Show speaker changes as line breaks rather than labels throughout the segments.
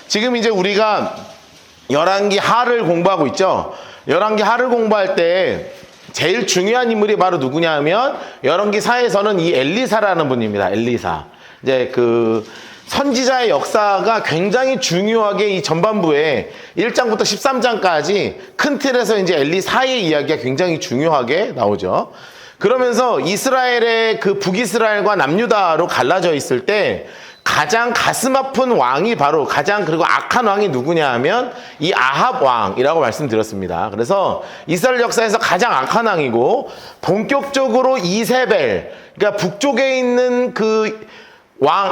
지금 이제 우리가 열왕기 하를 공부하고 있죠. 열왕기 하를 공부할 때 제일 중요한 인물이 바로 누구냐 하면 열왕기 4에서는 이 엘리사라는 분입니다. 엘리사. 이제 그 선지자의 역사가 굉장히 중요하게 이 전반부에 1장부터 13장까지 큰 틀에서 이제 엘리사의 이야기가 굉장히 중요하게 나오죠. 그러면서 이스라엘의 그 북이스라엘과 남유다로 갈라져 있을 때 가장 가슴 아픈 왕이 바로 그리고 악한 왕이 누구냐 하면 이 아합 왕이라고 말씀드렸습니다. 그래서 이스라엘 역사에서 가장 악한 왕이고 본격적으로 이세벨, 그러니까 북쪽에 있는 그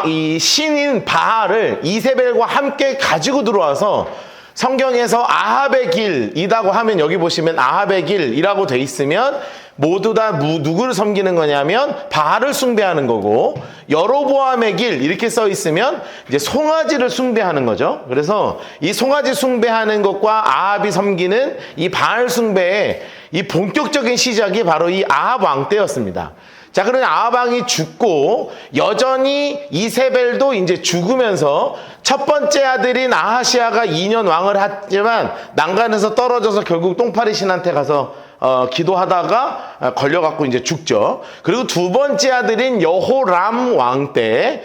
이 신인 바알을 이세벨과 함께 가지고 들어와서 성경에서 아합의 길이라고 하면 여기 보시면 아합의 길이라고 돼 있으면 모두 다 누구를 섬기는 거냐면 바알을 숭배하는 거고, 여로보암의 길 이렇게 써 있으면 이제 송아지를 숭배하는 거죠. 그래서 이 송아지 숭배하는 것과 아합이 섬기는 이 바알 숭배의 이 본격적인 시작이 바로 이 아합 왕 때였습니다. 자, 그러니 아합 왕이 죽고 여전히 이세벨도 이제 죽으면서 첫 번째 아들인 아하시아가 2년 왕을 하지만 난간에서 떨어져서 결국 똥파리 신한테 가서 기도하다가 걸려갖고 이제 죽죠. 그리고 두 번째 아들인 여호람 왕 때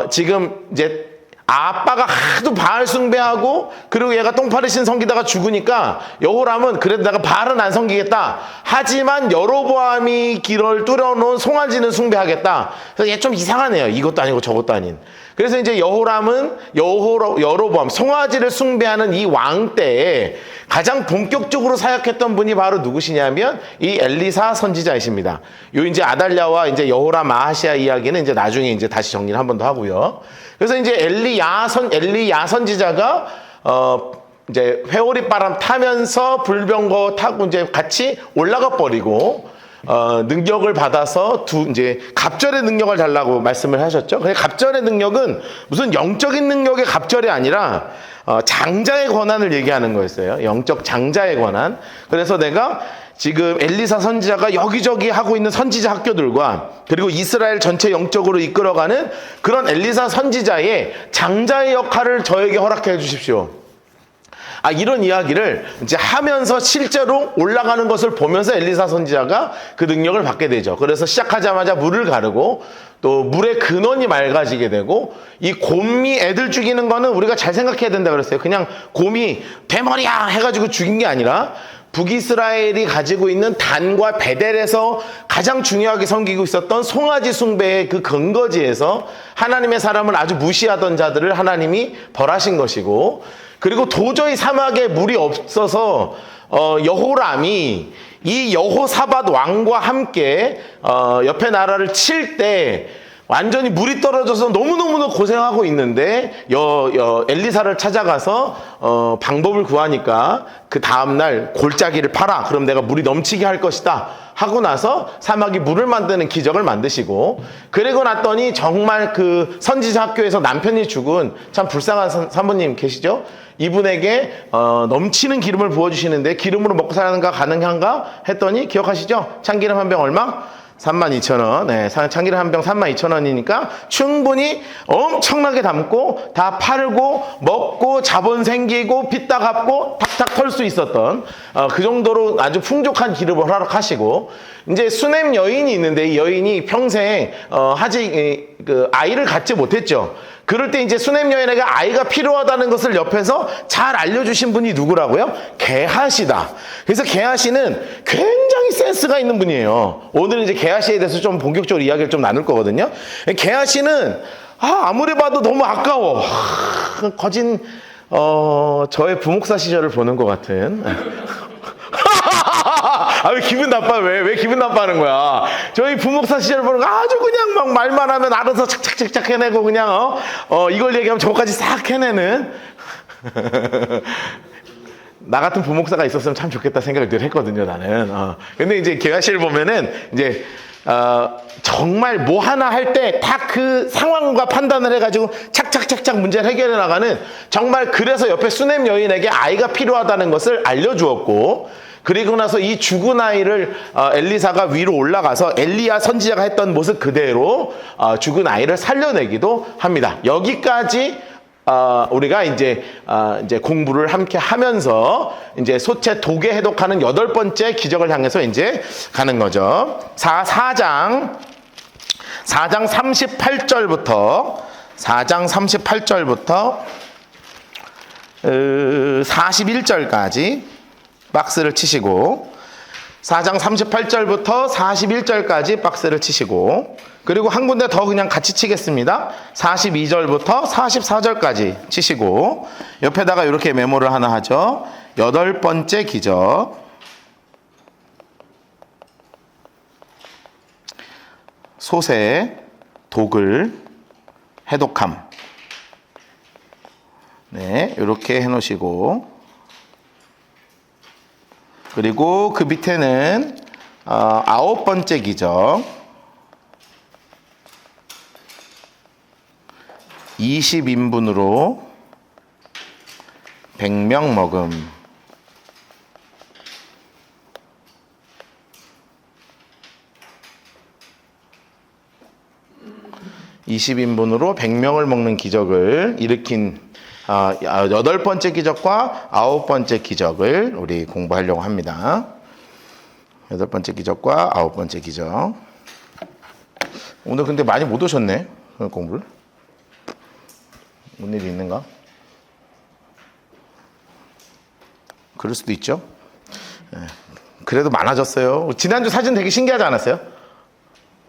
지금 이제 아빠가 하도 바알 숭배하고 그리고 얘가 똥파리 신 섬기다가 죽으니까 여호람은 그래도 내가 바알은 안 섬기겠다. 하지만 여로보암이 길을 뚫어놓은 송아지는 숭배하겠다. 그래서 얘 좀 이상하네요. 이것도 아니고 저것도 아닌. 그래서 이제 여호람은 여로보암 송아지를 숭배하는 이 왕 때에 가장 본격적으로 사역했던 분이 바로 누구시냐면 이 엘리사 선지자이십니다. 요 이제 아달랴와 이제 여호람 아하시아 이야기는 이제 나중에 이제 다시 정리를 한 번 더 하고요. 그래서 이제 엘리야 선지자가 이제 회오리 바람 타면서 불병거 타고 이제 같이 올라가 버리고 능력을 받아서 이제 갑절의 능력을 달라고 말씀을 하셨죠. 근데 갑절의 능력은 무슨 영적인 능력의 갑절이 아니라 장자의 권한을 얘기하는 거였어요. 영적 장자의 권한. 그래서 내가 지금 엘리사 선지자가 여기저기 하고 있는 선지자 학교들과 그리고 이스라엘 전체 영적으로 이끌어가는 그런 엘리사 선지자의 장자의 역할을 저에게 허락해 주십시오. 이런 이야기를 이제 하면서 실제로 올라가는 것을 보면서 엘리사 선지자가 그 능력을 받게 되죠. 그래서 시작하자마자 물을 가르고 또 물의 근원이 맑아지게 되고, 이 곰이 애들 죽이는 거는 우리가 잘 생각해야 된다 그랬어요. 그냥 곰이 대머리야 해가지고 죽인 게 아니라 북이스라엘이 가지고 있는 단과 베델에서 가장 중요하게 섬기고 있었던 송아지 숭배의 그 근거지에서 하나님의 사람을 아주 무시하던 자들을 하나님이 벌하신 것이고, 그리고 도저히 사막에 물이 없어서 여호람이 이 여호사밧 왕과 함께 옆에 나라를 칠 때 완전히 물이 떨어져서 너무너무 고생하고 있는데 엘리사를 찾아가서 방법을 구하니까 그 다음날 골짜기를 파라. 그럼 내가 물이 넘치게 할 것이다 하고 나서 사막이 물을 만드는 기적을 만드시고, 그리고 났더니 정말 그 선지자 학교에서 남편이 죽은 참 불쌍한 사모님 계시죠? 이분에게 넘치는 기름을 부어주시는데 기름으로 먹고 사는가 가능한가 했더니 기억하시죠? 참기름 한 병 얼마? 32,000원. 네, 참기름 한 병 32,000원이니까 충분히 엄청나게 담고 다 팔고 먹고 자본 생기고 빚다 갚고 탁탁 털 수 있었던 그 정도로 아주 풍족한 기름을 허락하시고, 이제 수넴 여인이 있는데 이 여인이 평생 아이를 갖지 못했죠. 그럴 때 이제 수넴 여인에게 아이가 필요하다는 것을 옆에서 잘 알려주신 분이 누구라고요? 게하시다. 그래서 게하시는 굉장히 센스가 있는 분이에요. 오늘은 이제 게하시에 대해서 좀 본격적으로 이야기를 좀 나눌 거거든요. 게하시는 아무리 봐도 너무 아까워. 거진 저의 부목사 시절을 보는 것 같은. 왜 기분 나빠? 왜 기분 나빠하는 거야? 저희 부목사 시절 보는 거 아주 그냥 막 말만 하면 알아서 착착착착 해내고 그냥 이걸 얘기하면 저거까지 싹 해내는 나 같은 부목사가 있었으면 참 좋겠다 생각을 늘 했거든요, 나는. 근데 이제 게하시를 보면은 이제 정말 뭐 하나 할 때 딱 그 상황과 판단을 해가지고 착착착착 문제를 해결해 나가는, 정말 그래서 옆에 수넴 여인에게 아이가 필요하다는 것을 알려주었고, 그리고 나서 이 죽은 아이를 엘리사가 위로 올라가서 엘리야 선지자가 했던 모습 그대로 죽은 아이를 살려내기도 합니다. 여기까지 우리가 이제 공부를 함께 하면서 이제 소체 도계 해독하는 8번째 기적을 향해서 이제 가는 거죠. 4장 38절부터 41절까지 박스를 치시고 4장 38절부터 41절까지 박스를 치시고 그리고 한 군데 더 그냥 같이 치겠습니다. 42절부터 44절까지 치시고 옆에다가 이렇게 메모를 하나 하죠. 8번째 기적 솥에 독을 해독함. 네, 이렇게 해놓으시고 그리고 그 밑에는 9번째 기적 20인분으로 100명 먹음. (20인분으로) 100명을 먹는 기적을 일으킨 8번째 기적과 9번째 기적을 우리 공부하려고 합니다. 8번째 기적과 9번째 기적. 오늘 근데 많이 못 오셨네, 공부를. 뭔 일이 있는가? 그럴 수도 있죠. 그래도 많아졌어요. 지난주 사진 되게 신기하지 않았어요?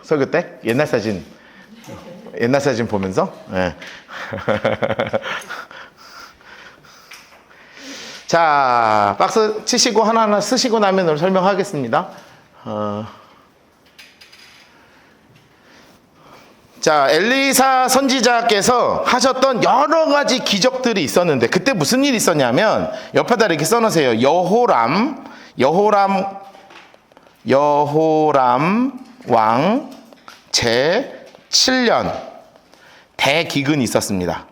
설교 때? 옛날 사진 보면서? 네. 자, 박스 치시고 하나하나 쓰시고 나면 설명하겠습니다. 자, 엘리사 선지자께서 하셨던 여러 가지 기적들이 있었는데 그때 무슨 일이 있었냐면 옆에다 이렇게 써놓으세요. 여호람 왕 제 7년 대기근이 있었습니다.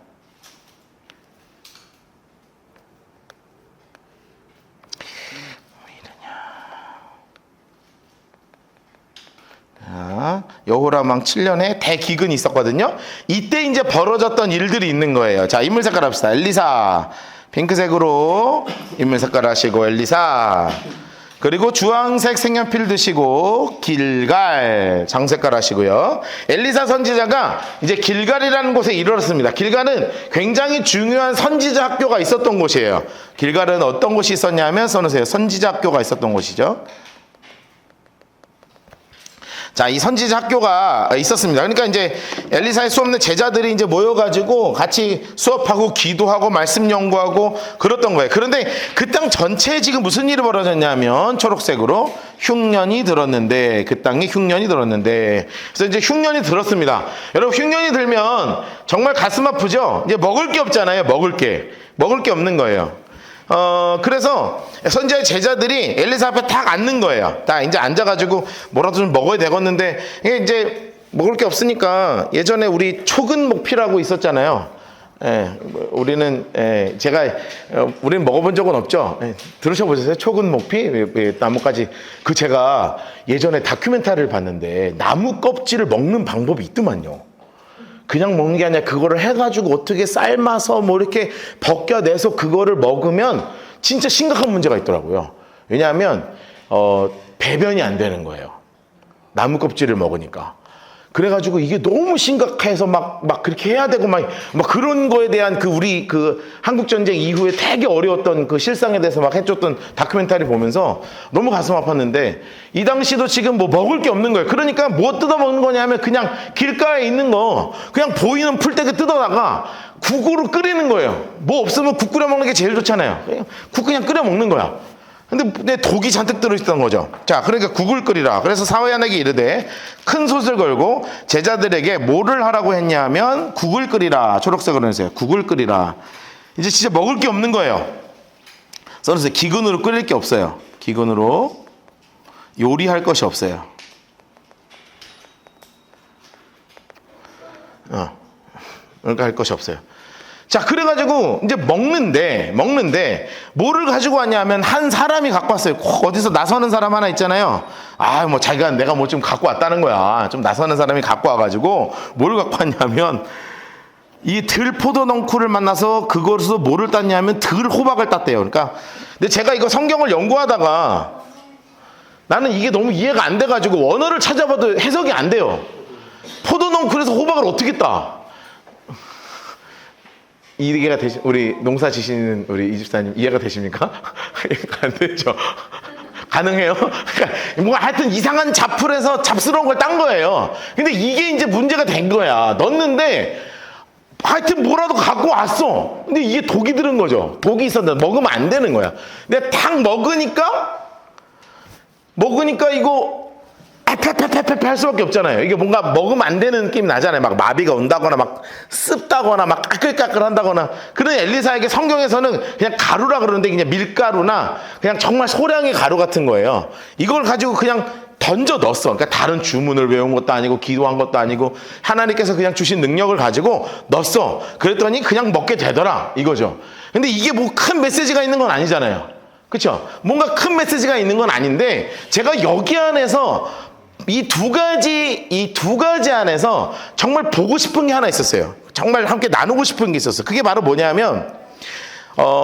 여호람 왕 7년에 대기근이 있었거든요. 이때 이제 벌어졌던 일들이 있는 거예요. 자, 인물 색깔 합시다. 엘리사 핑크색으로 인물 색깔 하시고 엘리사. 그리고 주황색 색연필 드시고 길갈 장색깔 하시고요. 엘리사 선지자가 이제 길갈이라는 곳에 이르렀습니다. 길갈은 굉장히 중요한 선지자 학교가 있었던 곳이에요. 길갈은 어떤 곳이 있었냐면 써놓으세요. 선지자 학교가 있었던 곳이죠. 자, 이 선지자 학교가 있었습니다. 그러니까 이제 엘리사의 수업는 제자들이 이제 모여가지고 같이 수업하고 기도하고 말씀 연구하고 그랬던 거예요. 그런데 그 땅 전체에 지금 무슨 일이 벌어졌냐면 초록색으로 흉년이 들었는데 그 땅에 흉년이 들었는데 그래서 이제 흉년이 들었습니다. 여러분 흉년이 들면 정말 가슴 아프죠? 이제 먹을 게 없잖아요. 먹을 게 없는 거예요. 그래서 선지자의 제자들이 엘리사 앞에 딱 앉는 거예요. 딱 이제 앉아가지고 뭐라도 좀 먹어야 되겠는데 이게 이제 먹을 게 없으니까 예전에 우리 초근목피라고 있었잖아요. 우리는 우리는 먹어본 적은 없죠. 들으셔보셨어요? 초근목피 나뭇가지 그 제가 예전에 다큐멘터리를 봤는데 나무 껍질을 먹는 방법이 있더만요. 그냥 먹는 게 아니라 그거를 해가지고 어떻게 삶아서 뭐 이렇게 벗겨내서 그거를 먹으면 진짜 심각한 문제가 있더라고요. 왜냐하면 배변이 안 되는 거예요. 나무 껍질을 먹으니까. 그래가지고 이게 너무 심각해서 막 그렇게 해야 되고 막 그런 거에 대한 우리 한국전쟁 이후에 되게 어려웠던 그 실상에 대해서 막 해줬던 다큐멘터리 보면서 너무 가슴 아팠는데 이 당시도 지금 뭐 먹을 게 없는 거예요. 그러니까 뭐 뜯어 먹는 거냐면 그냥 길가에 있는 거 그냥 보이는 풀떼기 뜯어다가 국으로 끓이는 거예요. 뭐 없으면 국 끓여 먹는 게 제일 좋잖아요. 국 그냥 끓여 먹는 거야. 근데 독이 잔뜩 들어있던 거죠. 자, 그러니까 국을 끓이라. 그래서 사회안에게 이르되 큰 솥을 걸고 제자들에게 뭐를 하라고 했냐면 국을 끓이라. 초록색으로 해주세요. 국을 끓이라. 이제 진짜 먹을 게 없는 거예요. 써주세요. 기근으로 끓일 게 없어요. 기근으로 요리할 것이 없어요. 그러니까 할 것이 없어요. 자, 그래가지고 이제 먹는데 뭐를 가지고 왔냐면 한 사람이 갖고 왔어요. 꼭 어디서 나서는 사람 하나 있잖아요. 뭐 자기가 내가 뭐 좀 갖고 왔다는 거야. 좀 나서는 사람이 갖고 와가지고 뭘 갖고 왔냐면 이 들 포도넝쿨을 만나서 그것으로 뭐를 땄냐면 들 호박을 땄대요. 그러니까 근데 제가 이거 성경을 연구하다가 나는 이게 너무 이해가 안 돼가지고 원어를 찾아봐도 해석이 안 돼요. 포도넝쿨에서 호박을 어떻게 따? 이해가 우리 농사 지시는 우리 이집사님 이해가 되십니까? 안 되죠. 가능해요? 그러니까 뭔가 하여튼 이상한 잡풀에서 잡스러운 걸 딴 거예요. 근데 이게 이제 문제가 된 거야. 넣었는데 하여튼 뭐라도 갖고 왔어. 근데 이게 독이 들은 거죠. 독이 있었는데 먹으면 안 되는 거야. 근데 탁 먹으니까 이거 패패패패패 할 수밖에 없잖아요. 이게 뭔가 먹으면 안 되는 느낌이 나잖아요. 막 마비가 온다거나 막 습다거나 막 까끌까끌 한다거나. 그런 엘리사에게 성경에서는 그냥 가루라 그러는데 그냥 밀가루나 그냥 정말 소량의 가루 같은 거예요. 이걸 가지고 그냥 던져 넣었어. 그러니까 다른 주문을 외운 것도 아니고 기도한 것도 아니고 하나님께서 그냥 주신 능력을 가지고 넣었어. 그랬더니 그냥 먹게 되더라 이거죠. 근데 이게 뭐 큰 메시지가 있는 건 아니잖아요. 그렇죠? 뭔가 큰 메시지가 있는 건 아닌데 제가 여기 안에서 이 두 가지 안에서 정말 보고 싶은 게 하나 있었어요. 정말 함께 나누고 싶은 게 있었어요. 그게 바로 뭐냐면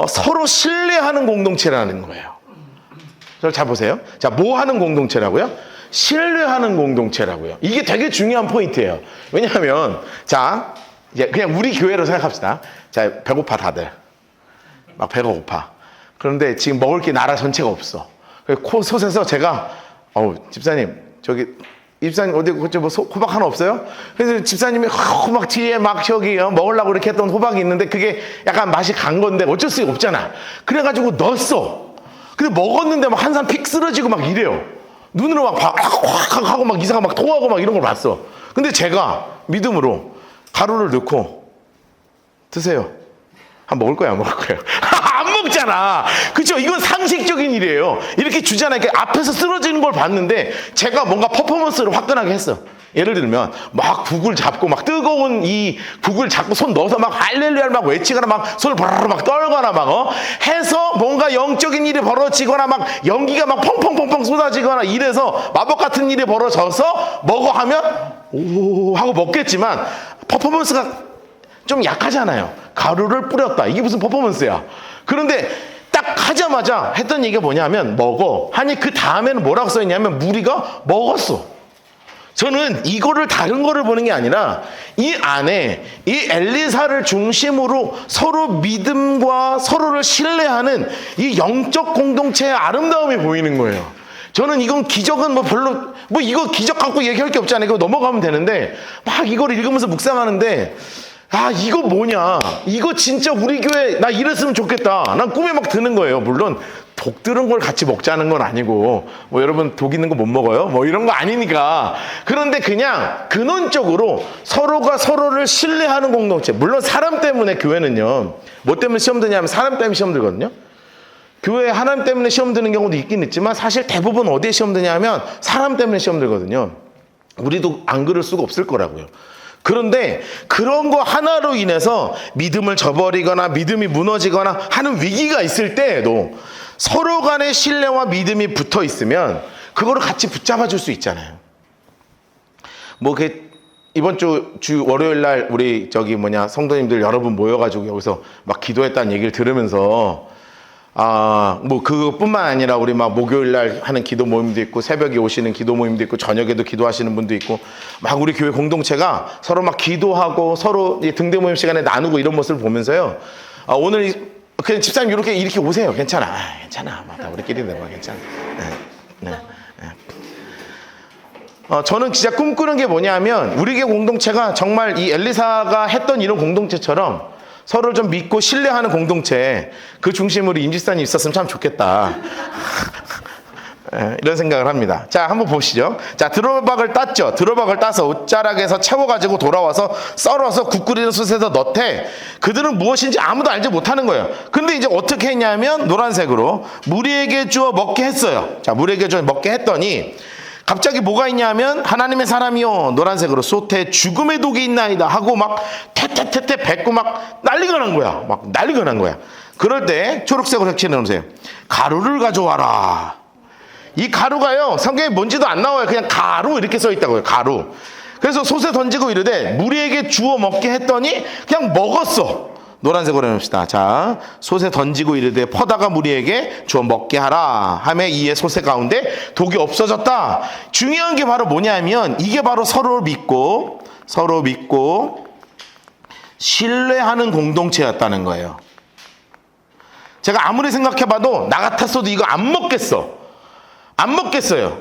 서로 신뢰하는 공동체라는 거예요. 저를 잘 보세요. 자, 뭐 하는 공동체라고요? 신뢰하는 공동체라고요. 이게 되게 중요한 포인트예요. 왜냐하면 자, 이제 그냥 우리 교회로 생각합시다. 자, 배고파 다들. 막 배가 고파. 그런데 지금 먹을 게 나라 전체가 없어. 코 솥에서 제가 집사님 저기 집사님 어디 뭐 호박 하나 없어요? 그래서 집사님이 호박 뒤에 막 저기 먹으려고 이렇게 했던 호박이 있는데 그게 약간 맛이 간 건데 어쩔 수가 없잖아. 그래가지고 넣었어. 근데 먹었는데 막 한산 픽 쓰러지고 막 이래요. 눈으로 막 확 하고 막 이상하게 막 토하고 막 이런 걸 봤어. 근데 제가 믿음으로 가루를 넣고 드세요. 먹을 거야 안 먹을 거야? 안 먹잖아. 그렇죠? 이건 상식적인 일이에요. 이렇게 주잖아요. 이렇게 앞에서 쓰러지는 걸 봤는데 제가 뭔가 퍼포먼스를 화끈하게 했어. 예를 들면 막 국을 잡고 막 뜨거운 이 국을 잡고 손 넣어서 막 할렐루야를 막 외치거나 막 손을 바라바라 막 떨거나 막 해서 뭔가 영적인 일이 벌어지거나 막 연기가 막 펑펑펑펑 쏟아지거나 이래서 마법 같은 일이 벌어져서 먹어 하면 오 하고 먹겠지만 퍼포먼스가 좀 약하잖아요. 가루를 뿌렸다. 이게 무슨 퍼포먼스야. 그런데 딱 하자마자 했던 얘기가 뭐냐면 먹어. 하니 그 다음에는 뭐라고 써있냐면 무리가 먹었어. 저는 이거를 다른 거를 보는 게 아니라 이 안에 이 엘리사를 중심으로 서로 믿음과 서로를 신뢰하는 이 영적 공동체의 아름다움이 보이는 거예요. 저는 이건 기적은 뭐 별로 이거 기적 갖고 얘기할 게 없잖아요. 이거 넘어가면 되는데 막 이걸 읽으면서 묵상하는데 이거 뭐냐? 이거 진짜 우리 교회 나 이랬으면 좋겠다. 난 꿈에 막 드는 거예요. 물론 독 들은 걸 같이 먹자는 건 아니고 여러분 독 있는 거 못 먹어요? 이런 거 아니니까. 그런데 그냥 근원적으로 서로가 서로를 신뢰하는 공동체. 물론 사람 때문에 교회는요. 뭐 때문에 시험 드냐면 사람 때문에 시험 들거든요. 교회 하나님 때문에 시험 드는 경우도 있긴 있지만 사실 대부분 어디에 시험 드냐면 사람 때문에 시험 들거든요. 우리도 안 그럴 수가 없을 거라고요. 그런데 그런 거 하나로 인해서 믿음을 저버리거나 믿음이 무너지거나 하는 위기가 있을 때에도 서로 간의 신뢰와 믿음이 붙어 있으면 그거를 같이 붙잡아 줄 수 있잖아요. 이번 주 월요일 날 우리 성도님들 여러분 모여가지고 여기서 막 기도했다는 얘기를 들으면서 그것뿐만 아니라 우리 막 목요일 날 하는 기도 모임도 있고 새벽에 오시는 기도 모임도 있고 저녁에도 기도하시는 분도 있고 막 우리 교회 공동체가 서로 막 기도하고 서로 등대 모임 시간에 나누고 이런 모습을 보면서요. 오늘 그냥 집사님 이렇게 오세요. 괜찮아. 괜찮아. 맞다. 우리끼리 되고 괜찮아. 네. 저는 진짜 꿈꾸는 게 뭐냐면 우리 교회 공동체가 정말 이 엘리사가 했던 이런 공동체처럼 서로를 좀 믿고 신뢰하는 공동체 그 중심으로 임지사님 있었으면 참 좋겠다. 이런 생각을 합니다. 자, 한번 보시죠. 자, 들호박을 땄죠. 들호박을 따서 옷자락에서 채워가지고 돌아와서 썰어서 국 끓이는 숯에서 넣되 그들은 무엇인지 아무도 알지 못하는 거예요. 근데 이제 어떻게 했냐면 노란색으로 무리에게 주어 먹게 했어요. 자, 무리에게 주어 먹게 했더니 갑자기 뭐가 있냐면 하나님의 사람이요 노란색으로 솥에 죽음의 독이 있나이다 하고 막 태태태태 뱉고 막 난리가 난 거야. 막 난리가 난 거야. 그럴 때 초록색으로 색칠해 놓으세요. 가루를 가져와라. 이 가루가요 성경에 뭔지도 안 나와요. 그냥 가루 이렇게 써 있다고요. 가루. 그래서 솥에 던지고 이르되 무리에게 주어 먹게 했더니 그냥 먹었어. 노란색으로 해봅시다. 자, 솥에 던지고 이르되 퍼다가 무리에게 주어 먹게 하라 하매 이에 솥의 가운데 독이 없어졌다. 중요한 게 바로 뭐냐면 이게 바로 서로 믿고 신뢰하는 공동체였다는 거예요. 제가 아무리 생각해봐도 나 같았어도 이거 안 먹겠어요.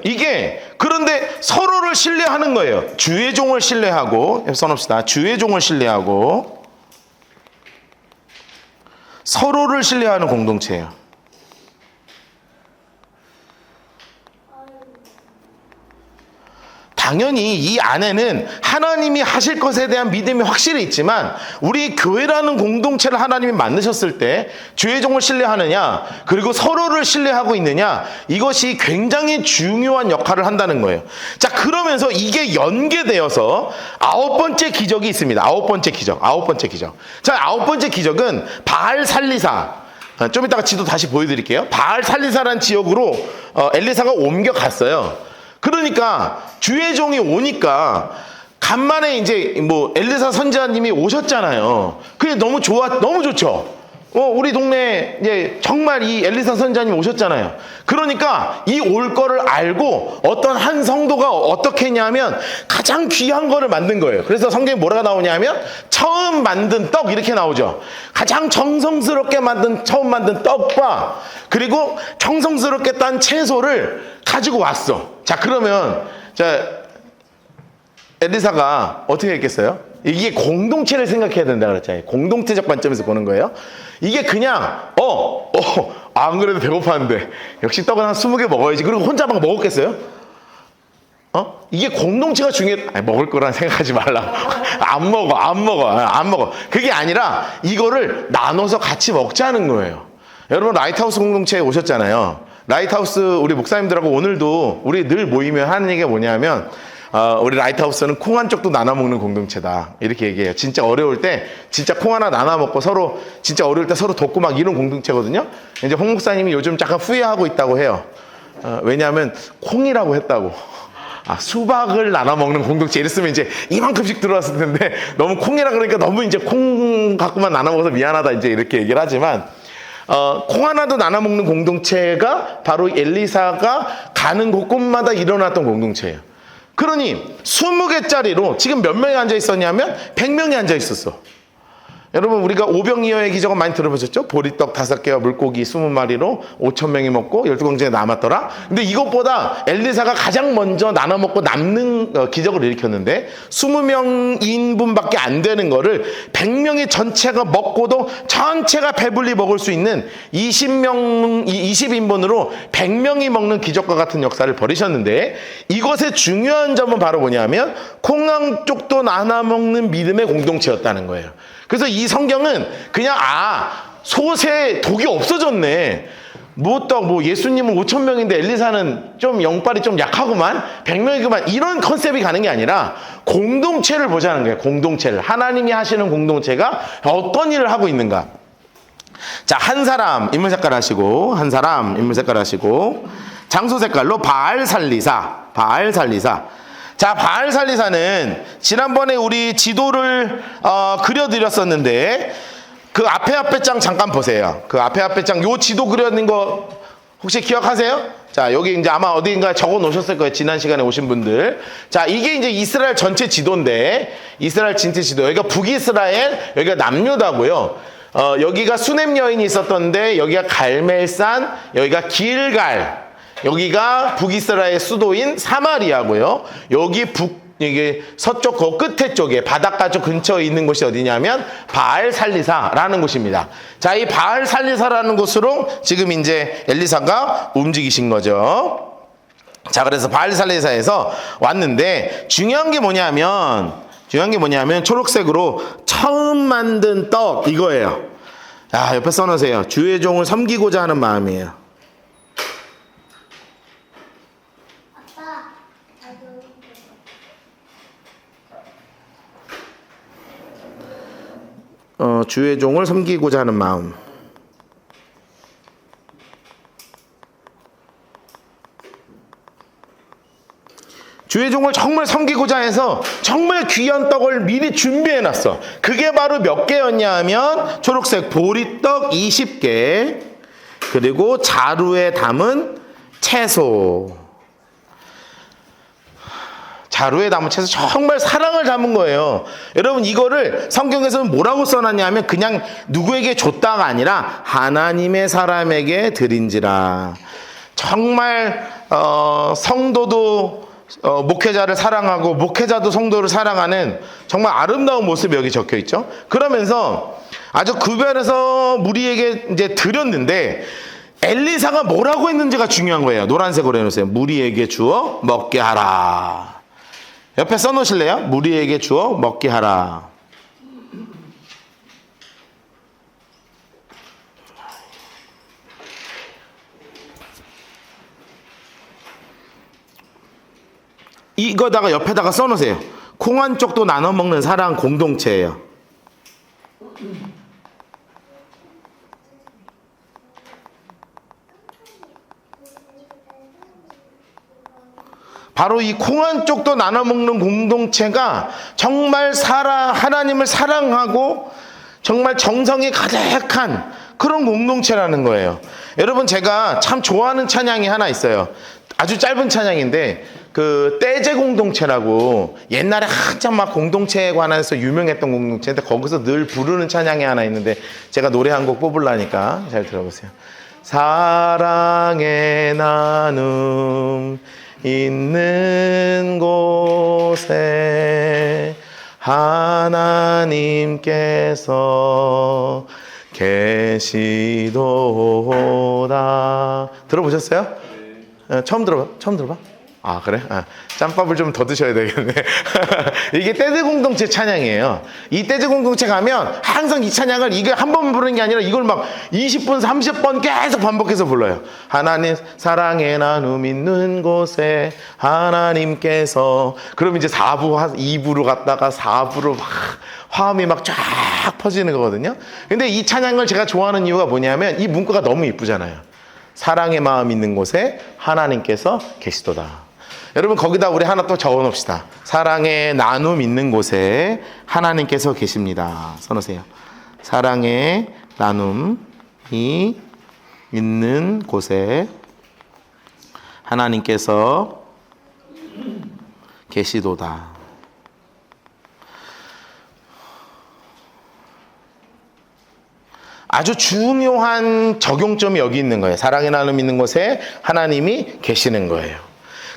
이게 그런데 서로를 신뢰하는 거예요. 주의 종을 신뢰하고, 써놓읍시다. 주의 종을 신뢰하고 서로를 신뢰하는 공동체예요. 당연히 이 안에는 하나님이 하실 것에 대한 믿음이 확실히 있지만 우리 교회라는 공동체를 하나님이 만드셨을 때 주의 종을 신뢰하느냐 그리고 서로를 신뢰하고 있느냐 이것이 굉장히 중요한 역할을 한다는 거예요. 자, 그러면서 이게 연계되어서 9번째 기적이 있습니다. 9번째 기적. 자, 9번째 기적은 바알 살리사. 좀 이따가 지도 다시 보여드릴게요. 바알 살리사라는 지역으로 엘리사가 옮겨갔어요. 그러니까 주의 종이 오니까 간만에 이제 뭐 엘리사 선지자님이 오셨잖아요. 그게 너무 좋죠. 우리 동네에 이제 정말 이 엘리사 선지자님 오셨잖아요. 그러니까 이 올 거를 알고 어떤 한 성도가 어떻게 했냐면 가장 귀한 거를 만든 거예요. 그래서 성경에 뭐라고 나오냐면 처음 만든 떡 이렇게 나오죠. 가장 정성스럽게 처음 만든 떡과 그리고 정성스럽게 딴 채소를 가지고 왔어. 자, 그러면 엘리사가 어떻게 했겠어요? 이게 공동체를 생각해야 된다 그랬잖아요. 공동체적 관점에서 보는 거예요. 이게 그냥 안 그래도 배고팠는데 역시 떡은 한 20개 먹어야지. 그리고 혼자 막 먹었겠어요? 이게 공동체가 먹을 거란 생각하지 말라. 안 먹어. 그게 아니라 이거를 나눠서 같이 먹자는 거예요. 여러분 라이트하우스 공동체에 오셨잖아요. 라이트하우스 우리 목사님들하고 오늘도 우리 늘 모이면 하는 얘기가 뭐냐면 우리 라이트하우스는 콩 한 쪽도 나눠 먹는 공동체다 이렇게 얘기해요. 진짜 어려울 때 진짜 콩 하나 나눠 먹고 서로 진짜 어려울 때 서로 돕고 막 이런 공동체거든요. 이제 홍 목사님이 요즘 약간 후회하고 있다고 해요. 왜냐하면 콩이라고 했다고. 수박을 나눠 먹는 공동체 이랬으면 이제 이만큼씩 들어왔을 텐데 너무 콩이라 그러니까 너무 이제 콩 갖고만 나눠 먹어서 미안하다 이제 이렇게 얘기를 하지만 콩 하나도 나눠 먹는 공동체가 바로 엘리사가 가는 곳곳마다 일어났던 공동체예요. 그러니 20개짜리로 지금 몇 명이 앉아 있었냐면 100명이 앉아 있었어. 여러분 우리가 오병이어의 기적은 많이 들어보셨죠? 보리떡 5개와 물고기 20마리로 5,000명이 먹고 12광정에 남았더라. 근데 이것보다 엘리사가 가장 먼저 나눠 먹고 남는 기적을 일으켰는데 20명인분밖에 안 되는 거를 100명이 전체가 먹고도 전체가 배불리 먹을 수 있는 20인분으로 100명이 먹는 기적과 같은 역사를 벌이셨는데 이것의 중요한 점은 바로 뭐냐면 콩 한 쪽도 나눠 먹는 믿음의 공동체였다는 거예요. 그래서 이 성경은 그냥 솥에 독이 없어졌네. 예수님은 5,000명인데 엘리사는 좀 영빨이 좀 약하구만. 100명이구만. 이런 컨셉이 가는 게 아니라 공동체를 보자는 거예요. 공동체를. 하나님이 하시는 공동체가 어떤 일을 하고 있는가. 자, 한 사람 인물 색깔 하시고 장소 색깔로 바알 살리사. 자, 바알 살리사는 지난번에 우리 지도를 그려드렸었는데 그 앞에 장 잠깐 보세요. 그 앞에 장 요 지도 그려진 거 혹시 기억하세요? 자, 여기 이제 아마 어디인가 적어 놓으셨을 거예요. 지난 시간에 오신 분들. 자, 이게 이제 이스라엘 전체 지도인데 이스라엘 전체 지도. 여기가 북이스라엘, 여기가 남유다고요. 여기가 수넴 여인이 있었던데 여기가 갈멜산, 여기가 길갈. 여기가 북이스라엘 수도인 사마리아고요. 이게 서쪽 그 끝에 쪽에 바닷가 쪽 근처에 있는 곳이 어디냐면 바알 살리사라는 곳입니다. 자, 이 바알 살리사라는 곳으로 지금 이제 엘리사가 움직이신 거죠. 자, 그래서 바알 살리사에서 왔는데 중요한 게 뭐냐면 초록색으로 처음 만든 떡 이거예요. 자, 옆에 써놓으세요. 주의 종을 섬기고자 하는 마음이에요. 주의 종을 섬기고자 하는 마음. 주의 정말 섬기고자 해서 정말 귀한 떡을 미리 준비해 놨어. 그게 바로 몇 개였냐 하면 초록색 보리떡 20개, 그리고 자루에 담은 채소. 자루에 담은 채소, 정말 사랑을 담은 거예요. 여러분, 이거를 성경에서는 뭐라고 써놨냐면 그냥 누구에게 줬다가 아니라 하나님의 사람에게 드린지라. 정말 성도도 목회자를 사랑하고 목회자도 성도를 사랑하는 정말 아름다운 모습이 여기 적혀 있죠. 그러면서 아주 구별해서 무리에게 이제 드렸는데, 엘리사가 뭐라고 했는지가 중요한 거예요. 노란색으로 해놓으세요. 무리에게 주어 먹게 하라. 옆에 써놓으실래요? 무리에게 주어 먹게 하라. 이거다가 옆에다가 써놓으세요. 콩 한 쪽도 나눠 먹는 사랑 공동체예요. 바로 이 콩 한 쪽도 나눠 먹는 공동체가 정말 하나님을 사랑하고 정말 정성이 가득한 그런 공동체라는 거예요. 여러분, 제가 참 좋아하는 찬양이 하나 있어요. 아주 짧은 찬양인데, 그 떼제 공동체라고 옛날에 한참 막 공동체에 관해서 유명했던 공동체인데, 거기서 늘 부르는 찬양이 하나 있는데, 제가 노래 한 곡 뽑으려니까 잘 들어보세요. 사랑의 나눔 있는 곳에 하나님께서 계시도다. 들어보셨어요? 네. 처음 들어봐? 아, 그래? 짬밥을 좀 더 드셔야 되겠네. 이게 떼제 공동체 찬양이에요. 이 떼제 공동체 가면 항상 이 찬양을 이게 한 번 부르는 게 아니라 이걸 막 20분, 30번 계속 반복해서 불러요. 하나님 사랑의 나눔 있는 곳에 하나님께서. 그럼 이제 4부, 2부로 갔다가 4부로 막 화음이 막 쫙 퍼지는 거거든요. 근데 이 찬양을 제가 좋아하는 이유가 뭐냐면 이 문구가 너무 이쁘잖아요. 사랑의 마음 있는 곳에 하나님께서 계시도다. 여러분, 거기다 우리 하나 또 적어 놓읍시다. 사랑의 나눔 있는 곳에 하나님께서 계십니다. 써놓으세요. 사랑의 나눔이 있는 곳에 하나님께서 계시도다. 아주 중요한 적용점이 여기 있는 거예요. 사랑의 나눔 있는 곳에 하나님이 계시는 거예요.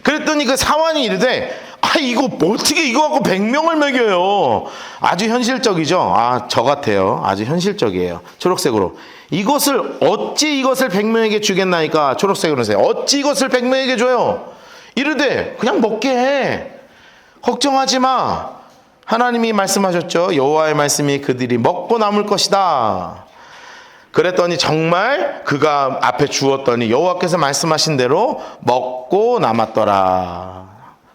그랬더니 그 사환이 이르되, 이거 어떻게 이거 갖고 100명을 먹여요. 아주 현실적이죠. 저 같아요. 아주 현실적이에요. 초록색으로. 어찌 이것을 100명에게 주겠나이까. 초록색으로 하세요. 어찌 이것을 100명에게 줘요. 이르되 그냥 먹게 해. 걱정하지 마. 하나님이 말씀하셨죠. 여호와의 말씀이 그들이 먹고 남을 것이다. 그랬더니 정말 그가 앞에 주었더니 여호와께서 말씀하신 대로 먹고 남았더라.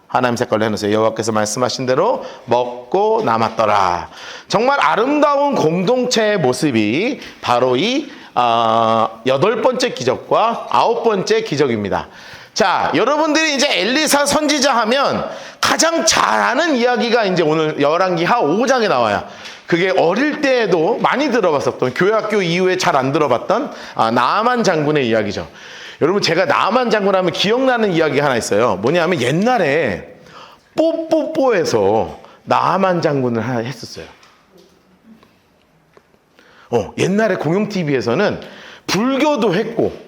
하나님 색깔로 해놓으세요. 여호와께서 말씀하신 대로 먹고 남았더라. 정말 아름다운 공동체의 모습이 바로 이 8번째 기적과 9번째 기적입니다. 자, 여러분들이 이제 엘리사 선지자 하면 가장 잘 아는 이야기가 이제 오늘 열왕기하 5장에 나와요. 그게 어릴 때에도 많이 들어봤었던, 교회학교 이후에 잘 안 들어봤던 나아만 장군의 이야기죠. 여러분, 제가 나아만 장군 하면 기억나는 이야기가 하나 있어요. 뭐냐면 옛날에 뽀뽀뽀에서 나아만 장군을 하나 했었어요. 옛날에 공영TV에서는 불교도 했고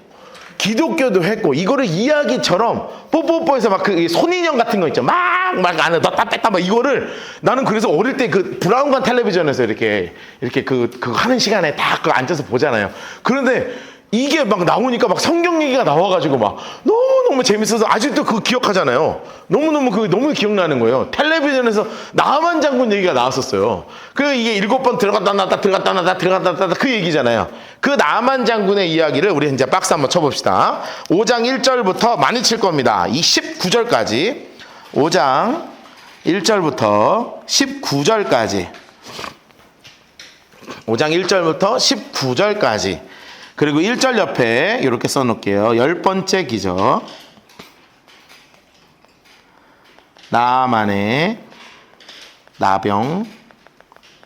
기독교도 했고, 이거를 이야기처럼 뽀뽀뽀에서 막 그 손인형 같은 거 있죠. 막 안에 넣다 뺐다 막 이거를, 나는 그래서 어릴 때 그 브라운관 텔레비전에서 이렇게 그거 하는 시간에 딱 그 앉아서 보잖아요. 그런데 이게 막 나오니까 막 성경 얘기가 나와가지고 막 너무너무 재밌어서 아직도 그거 기억하잖아요. 너무 기억나는 거예요. 텔레비전에서 나아만 장군 얘기가 나왔었어요. 이게 7번 들어갔다 나왔다 그 얘기잖아요. 그 나아만 장군의 이야기를 우리 이제 박스 한번 쳐봅시다. 5장 1절부터 많이 칠 겁니다. 이 19절까지. 5장 1절부터 19절까지. 5장 1절부터 19절까지. 그리고 1절 옆에 이렇게 써놓을게요. 10번째 기적. 나만의 나병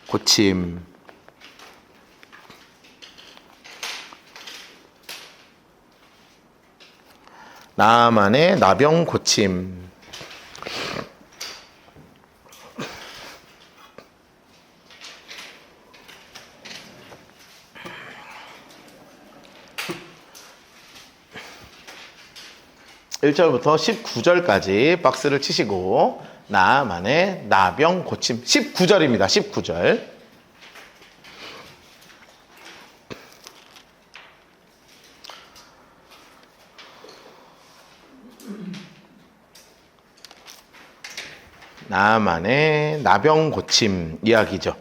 고침. 나만의 나병 고침. (1절부터) (19절까지) 박스를 치시고 나만의 나병 고침. 19절입니다. 19절. 나만의 나병 고침 이야기죠.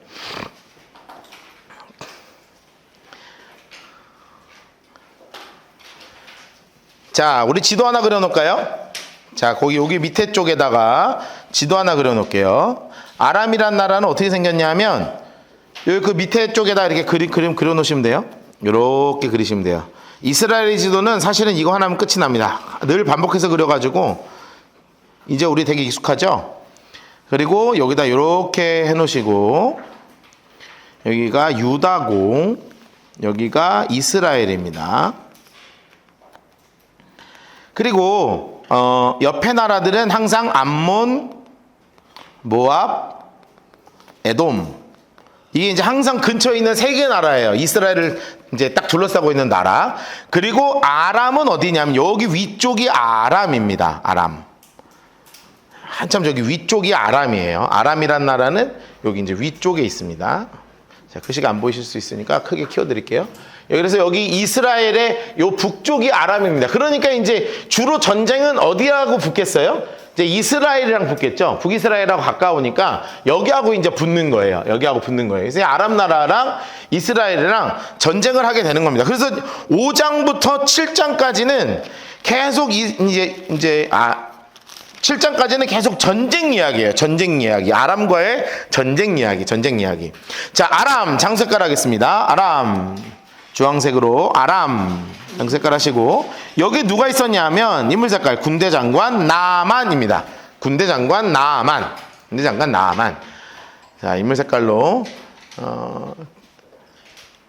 자, 우리 지도 하나 그려놓을까요? 자, 여기 밑에 쪽에다가 지도 하나 그려놓을게요. 아람이란 나라는 어떻게 생겼냐면 여기 그 밑에 쪽에다 이렇게 그림 그려놓으시면 돼요. 이렇게 그리시면 돼요. 이스라엘 지도는 사실은 이거 하나면 끝이 납니다. 늘 반복해서 그려가지고 이제 우리 되게 익숙하죠? 그리고 여기다 이렇게 해놓으시고 여기가 유다고 여기가 이스라엘입니다. 그리고 옆에 나라들은 항상 암몬, 모압, 에돔, 이게 이제 항상 근처에 있는 세 개 나라예요. 이스라엘을 이제 딱 둘러싸고 있는 나라. 그리고 아람은 어디냐면 여기 위쪽이 아람입니다. 아람. 한참 저기 위쪽이 아람이에요. 아람이란 나라는 여기 이제 위쪽에 있습니다. 자, 글씨가 안 보이실 수 있으니까 크게 키워드릴게요. 그래서 여기 이스라엘의 요 북쪽이 아람입니다. 그러니까 이제 주로 전쟁은 어디하고 붙겠어요? 이제 이스라엘이랑 붙겠죠. 북이스라엘하고 가까우니까 여기하고 이제 붙는 거예요. 여기하고 붙는 거예요. 그래서 아람 나라랑 이스라엘이랑 전쟁을 하게 되는 겁니다. 그래서 5장부터 7장까지는 계속 7장까지는 계속 전쟁 이야기예요. 전쟁 이야기. 아람과의 전쟁 이야기. 자, 아람 장색깔 하겠습니다. 아람 주황색으로 아람 장색깔 하시고 여기 누가 있었냐면 인물 색깔 군대 장관 나만입니다. 군대 장관 나만. 자, 인물 색깔로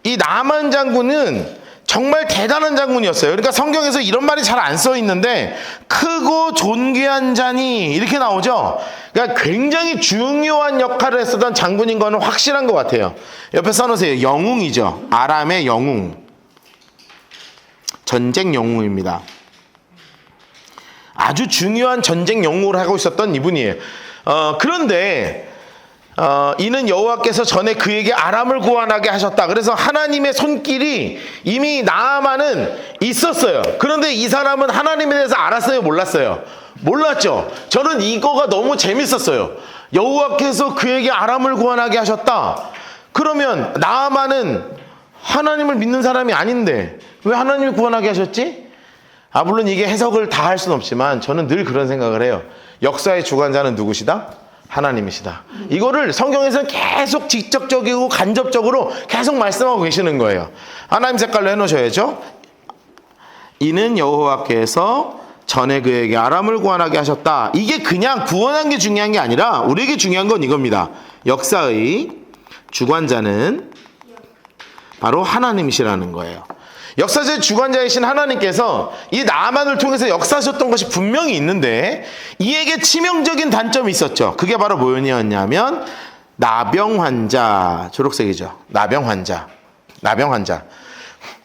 이 나만 장군은 정말 대단한 장군이었어요. 그러니까 성경에서 이런 말이 잘 안 써 있는데 크고 존귀한 자니 이렇게 나오죠. 그러니까 굉장히 중요한 역할을 했었던 장군인 거는 확실한 것 같아요. 옆에 써놓으세요. 영웅이죠. 아람의 영웅. 전쟁 영웅입니다. 아주 중요한 전쟁 영웅을 하고 있었던 이분이에요. 그런데 이는 여호와께서 전에 그에게 아람을 구원하게 하셨다. 그래서 하나님의 손길이 이미 나아만은 있었어요. 그런데 이 사람은 하나님에 대해서 알았어요? 몰랐어요? 몰랐죠. 저는 이거가 너무 재밌었어요. 여호와께서 그에게 아람을 구원하게 하셨다. 그러면 나아만은 하나님을 믿는 사람이 아닌데 왜 하나님이 구원하게 하셨지? 물론 이게 해석을 다 할 수는 없지만 저는 늘 그런 생각을 해요. 역사의 주관자는 누구시다? 하나님이시다. 이거를 성경에서는 계속 직접적이고 간접적으로 계속 말씀하고 계시는 거예요. 하나님 색깔로 해놓으셔야죠. 이는 여호와께서 전에 그에게 아람을 구원하게 하셨다. 이게 그냥 구원한 게 중요한 게 아니라 우리에게 중요한 건 이겁니다. 역사의 주관자는 바로 하나님이시라는 거예요. 역사적 주관자이신 하나님께서 이 나아만을 통해서 역사하셨던 것이 분명히 있는데 이에게 치명적인 단점이 있었죠. 그게 바로 뭐였냐면 나병 환자. 초록색이죠. 나병 환자.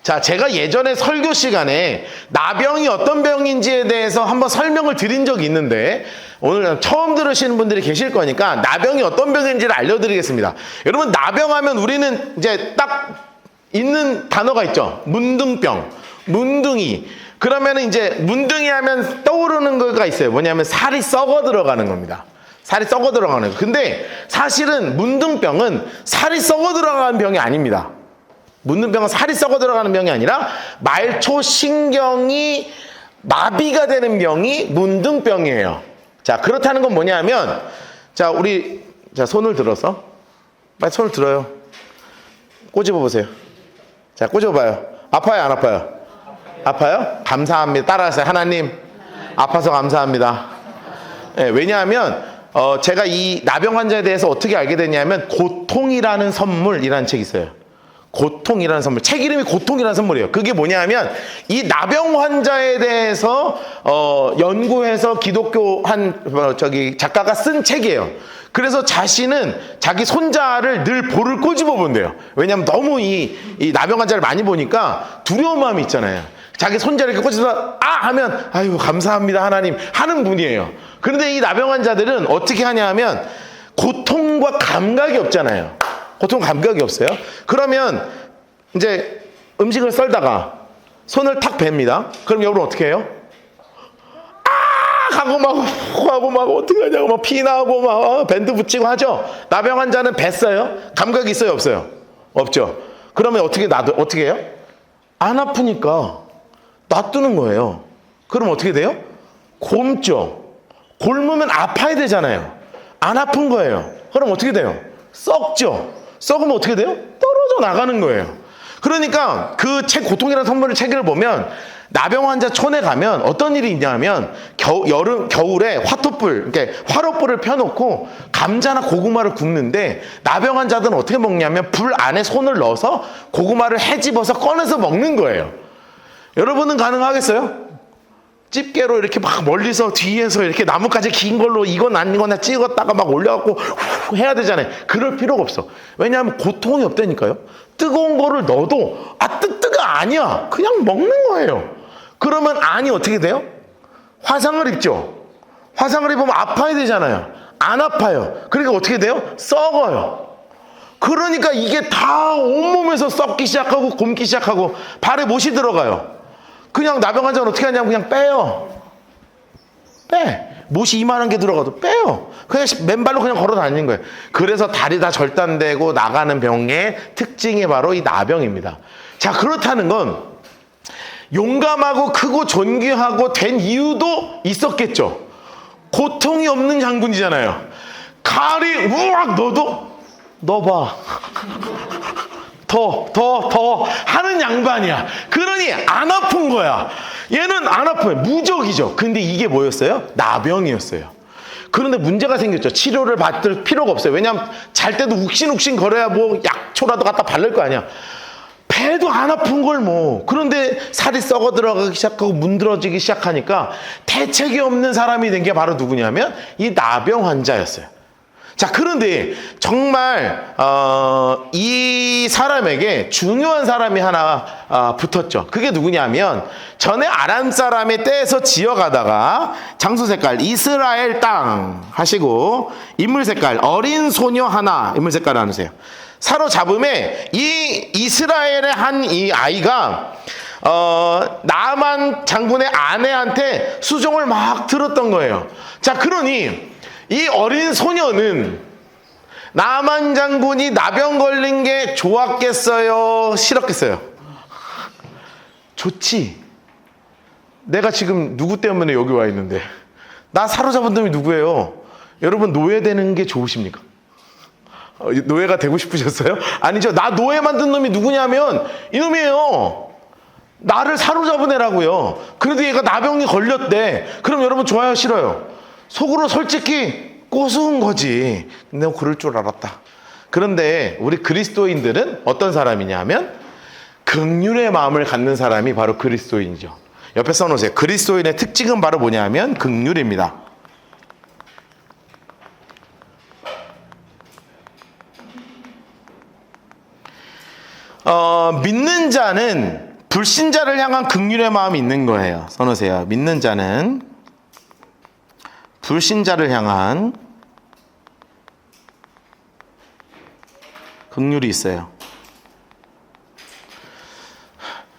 자, 제가 예전에 설교 시간에 나병이 어떤 병인지에 대해서 한번 설명을 드린 적이 있는데 오늘 처음 들으시는 분들이 계실 거니까 나병이 어떤 병인지를 알려드리겠습니다. 여러분, 나병하면 우리는 이제 딱 있는 단어가 있죠. 문둥병, 문둥이. 그러면 이제 문둥이 하면 떠오르는 거가 있어요. 뭐냐면 살이 썩어 들어가는 겁니다. 살이 썩어 들어가는 거. 근데 사실은 문둥병은 살이 썩어 들어가는 병이 아닙니다. 문둥병은 살이 썩어 들어가는 병이 아니라 말초 신경이 마비가 되는 병이 문둥병이에요. 자, 그렇다는 건 뭐냐면, 자, 손을 들어서, 빨리 손을 들어요. 꼬집어 보세요. 자, 꼬집어봐요. 아파요, 안 아파요? 아파요? 감사합니다. 따라하세요. 하나님, 아파서 감사합니다. 왜냐하면 제가 이 나병 환자에 대해서 어떻게 알게 됐냐면 고통이라는 선물이라는 책이 있어요. 고통이라는 선물. 책 이름이 고통이라는 선물이에요. 그게 뭐냐면 이 나병 환자에 대해서 연구해서 기독교 작가가 쓴 책이에요. 그래서 자신은 자기 손자를 늘 볼을 꼬집어 본대요. 왜냐하면 너무 이 나병 환자를 많이 보니까 두려운 마음이 있잖아요. 자기 손자를 이렇게 꼬집어서 하면 아유 감사합니다 하나님 하는 분이에요. 그런데 이 나병 환자들은 어떻게 하냐 하면 고통과 감각이 없잖아요. 고통 감각이 없어요. 그러면 이제 음식을 썰다가 손을 탁 뱉습니다. 그럼 여러분 어떻게 해요? 하고 막 어떻게 하냐고 막 피 나고 막 밴드 붙이고 하죠. 나병 환자는 뱉어요? 감각이 있어요, 없어요? 없죠. 그러면 어떻게 해요? 안 아프니까 놔두는 거예요. 그럼 어떻게 돼요? 곪죠. 곪으면 아파야 되잖아요. 안 아픈 거예요. 그럼 어떻게 돼요? 썩죠. 썩으면 어떻게 돼요? 떨어져 나가는 거예요. 그러니까 그 책 고통이라는 선물의 책을 보면 나병 환자 촌에 가면 어떤 일이 있냐면 겨울에 화토불, 그러니까 화롯불을 펴놓고 감자나 고구마를 굽는데 나병 환자들은 어떻게 먹냐면 불 안에 손을 넣어서 고구마를 헤집어서 꺼내서 먹는 거예요. 여러분은 가능하겠어요? 집게로 이렇게 막 멀리서 뒤에서 이렇게 나뭇가지 긴 걸로 이건 아니거나 찍었다가 막 올려갖고 해야 되잖아요. 그럴 필요가 없어. 왜냐하면 고통이 없다니까요. 뜨거운 거를 넣어도 뜨뜨가 아니야. 그냥 먹는 거예요. 그러면 안이 어떻게 돼요? 화상을 입죠. 화상을 입으면 아파야 되잖아요. 안 아파요. 그러니까 어떻게 돼요? 썩어요. 그러니까 이게 다 온몸에서 썩기 시작하고 곪기 시작하고 발에 못이 들어가요. 그냥 나병 환자는 어떻게 하냐면 그냥 빼요. 못이 이만한 게 들어가도 빼요. 그냥 맨발로 그냥 걸어 다니는 거예요. 그래서 다리 다 절단되고 나가는 병의 특징이 바로 이 나병입니다. 자, 그렇다는 건 용감하고 크고 존귀하고 된 이유도 있었겠죠. 고통이 없는 장군이잖아요. 칼이 우악 넣어봐. 더 하는 양반이야. 그러니 안 아픈 거야. 얘는 안 아파요. 무적이죠. 근데 이게 뭐였어요? 나병이었어요. 그런데 문제가 생겼죠. 치료를 받을 필요가 없어요. 왜냐하면 잘 때도 욱신욱신 거려야 뭐 약초라도 갖다 바를 거 아니야. 배도 안 아픈 걸 뭐. 그런데 살이 썩어 들어가기 시작하고 문드러지기 시작하니까 대책이 없는 사람이 된 게 바로 누구냐면 이 나병 환자였어요. 자, 그런데 정말 이 사람에게 중요한 사람이 하나 붙었죠. 그게 누구냐면 전에 아람 사람의 떼에서 지어가다가 장소 색깔 이스라엘 땅 하시고 인물 색깔 어린 소녀 하나 인물 색깔 나누세요. 사로잡음에 이 이스라엘의 한 이 아이가 나만 장군의 아내한테 수종을 막 들었던 거예요. 자, 그러니 이 어린 소녀는 나만 장군이 나병 걸린 게 좋았겠어요? 싫었겠어요? 좋지. 내가 지금 누구 때문에 여기 와 있는데 나 사로잡은 놈이 누구예요? 여러분 노예되는 게 좋으십니까? 노예가 되고 싶으셨어요? 아니죠. 나 노예 만든 놈이 누구냐면 이놈이에요. 나를 사로잡은 애라고요. 그래도 얘가 나병이 걸렸대. 그럼 여러분 좋아요, 싫어요? 속으로 솔직히 꼬수은 거지. 내가 그럴 줄 알았다. 그런데 우리 그리스도인들은 어떤 사람이냐 하면 긍휼의 마음을 갖는 사람이 바로 그리스도인이죠. 옆에 써놓으세요. 그리스도인의 특징은 바로 뭐냐 하면 긍휼입니다. 믿는 자는 불신자를 향한 긍휼의 마음이 있는 거예요. 써놓으세요. 믿는 자는 불신자를 향한 긍휼이 있어요.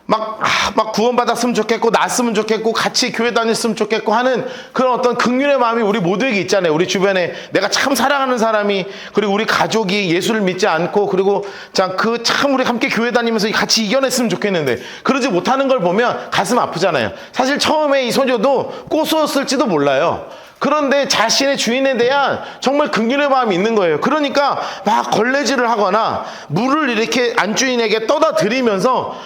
막 구원받았으면 좋겠고 났으면 좋겠고 같이 교회 다녔으면 좋겠고 하는 그런 어떤 긍휼의 마음이 우리 모두에게 있잖아요. 우리 주변에 내가 참 사랑하는 사람이 그리고 우리 가족이 예수를 믿지 않고 그리고 참 우리 함께 교회 다니면서 같이 이겨냈으면 좋겠는데 그러지 못하는 걸 보면 가슴 아프잖아요. 사실 처음에 이 소녀도 꼬수었을지도 몰라요. 그런데 자신의 주인에 대한 정말 긍휼의 마음이 있는 거예요. 그러니까 막 걸레질을 하거나 물을 이렇게 안주인에게 떠다 드리면서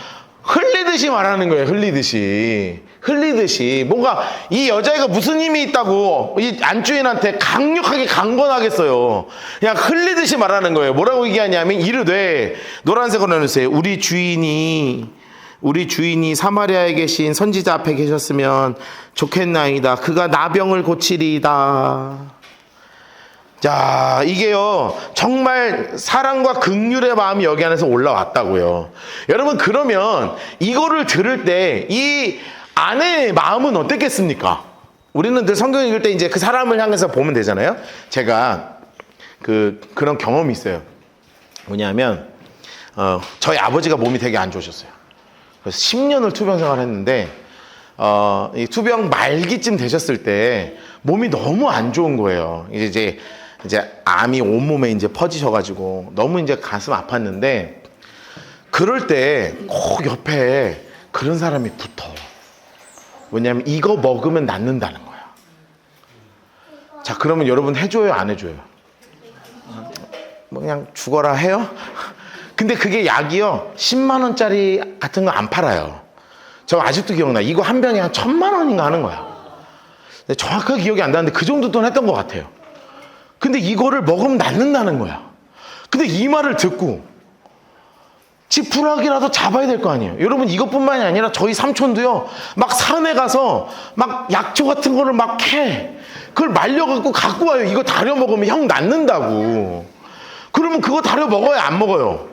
흘리듯이 말하는 거예요. 흘리듯이. 흘리듯이 뭔가 이 여자애가 무슨 힘이 있다고 이 안주인한테 강력하게 강권하겠어요. 그냥 흘리듯이 말하는 거예요. 뭐라고 얘기하냐면 이르되 노란색으로 해주세요. 우리 주인이 사마리아에 계신 선지자 앞에 계셨으면 좋겠나이다. 그가 나병을 고치리이다. 자, 이게요, 정말 사랑과 긍휼의 마음이 여기 안에서 올라왔다고요. 여러분, 그러면 이거를 들을 때 이 아내의 마음은 어땠겠습니까? 우리는 늘 성경 읽을 때 이제 그 사람을 향해서 보면 되잖아요. 제가 그런 경험이 있어요. 뭐냐면, 저희 아버지가 몸이 되게 안 좋으셨어요. 그래서 10년을 투병 생활을 했는데, 이 투병 말기쯤 되셨을 때 몸이 너무 안 좋은 거예요. 이제 암이 온몸에 이제 퍼지셔가지고 너무 이제 가슴 아팠는데, 그럴 때 꼭 옆에 그런 사람이 붙어. 뭐냐면 이거 먹으면 낫는다는 거야. 자, 그러면 여러분 해줘요, 안 해줘요? 뭐 그냥 죽어라 해요? 근데 그게 약이요, 10만 원짜리 같은 거 안 팔아요. 저 아직도 기억나. 이거 한 병에 한 1,000만 원인가 하는 거야. 정확하게 기억이 안 나는데 그 정도 돈 했던 것 같아요. 근데 이거를 먹으면 낫는다는 거야. 근데 이 말을 듣고 지푸라기라도 잡아야 될 거 아니에요. 여러분, 이것뿐만이 아니라 저희 삼촌도요, 막 산에 가서 막 약초 같은 거를 막 캐. 그걸 말려갖고 갖고 와요. 이거 다려 먹으면 형 낫는다고. 그러면 그거 다려 먹어요, 안 먹어요?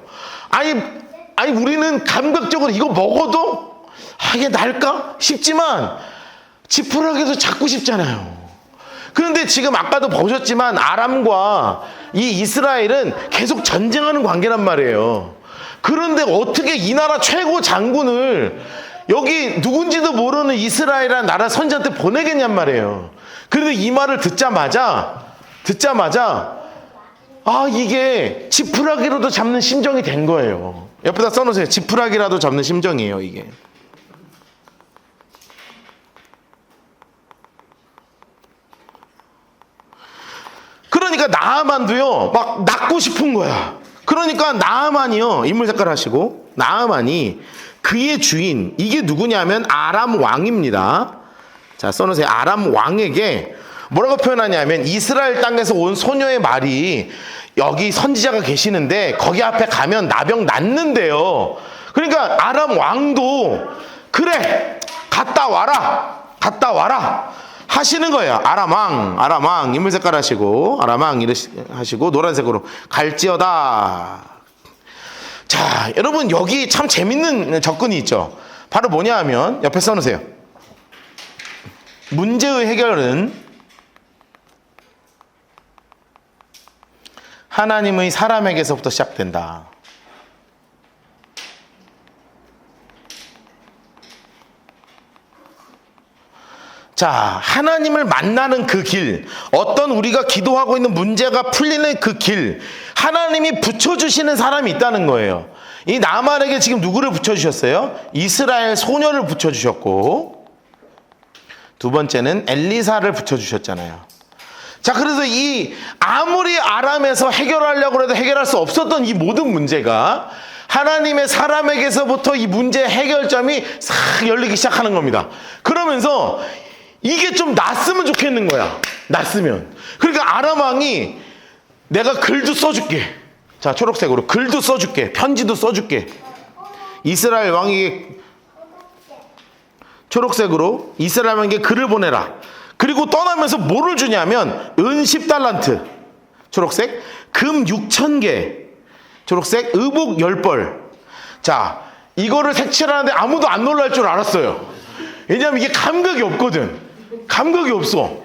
아니 우리는 감각적으로 이거 먹어도 이게 날까 싶지만 지푸라기도 잡고 싶잖아요. 그런데 지금 아까도 보셨지만 아람과 이 이스라엘은 계속 전쟁하는 관계란 말이에요. 그런데 어떻게 이 나라 최고 장군을 여기 누군지도 모르는 이스라엘이라는 나라 선지한테 보내겠냔 말이에요. 그런데 이 말을 듣자마자 이게 지푸라기라도 잡는 심정이 된 거예요. 옆에다 써놓으세요. 지푸라기라도 잡는 심정이에요, 이게. 그러니까 나아만도요, 막 낫고 싶은 거야. 그러니까 나아만이요, 인물 색깔 하시고, 나아만이 그의 주인, 이게 누구냐면 아람 왕입니다. 자, 써놓으세요. 아람 왕에게 뭐라고 표현하냐면 이스라엘 땅에서 온 소녀의 말이 여기 선지자가 계시는데 거기 앞에 가면 나병 낫는데요. 그러니까 아람 왕도 그래, 갔다 와라 하시는 거예요. 아람 왕 인물 색깔 하시고, 아람 왕 하시고 노란색으로 갈지어다. 자, 여러분, 여기 참 재밌는 접근이 있죠. 바로 뭐냐 하면 옆에 써놓으세요. 문제의 해결은 하나님의 사람에게서부터 시작된다. 자, 하나님을 만나는 그 길, 어떤 우리가 기도하고 있는 문제가 풀리는 그 길, 하나님이 붙여주시는 사람이 있다는 거예요. 이 나만에게 지금 누구를 붙여주셨어요? 이스라엘 소녀를 붙여주셨고, 두 번째는 엘리사를 붙여주셨잖아요. 자, 그래서 이 아무리 아람에서 해결하려고 해도 해결할 수 없었던 이 모든 문제가 하나님의 사람에게서부터 이 문제의 해결점이 싹 열리기 시작하는 겁니다. 그러면서 이게 좀 낫으면 좋겠는 거야. 낫으면. 그러니까 아람 왕이 내가 글도 써줄게. 자, 초록색으로 글도 써줄게. 편지도 써줄게. 이스라엘 왕에게 초록색으로 이스라엘 왕에게 글을 보내라. 그리고 떠나면서 뭐를 주냐면 은 10달란트 초록색, 금 6,000개 초록색, 의복 10벌. 자, 이거를 색칠하는데 아무도 안 놀랄 줄 알았어요. 왜냐하면 이게 감각이 없거든. 감각이 없어.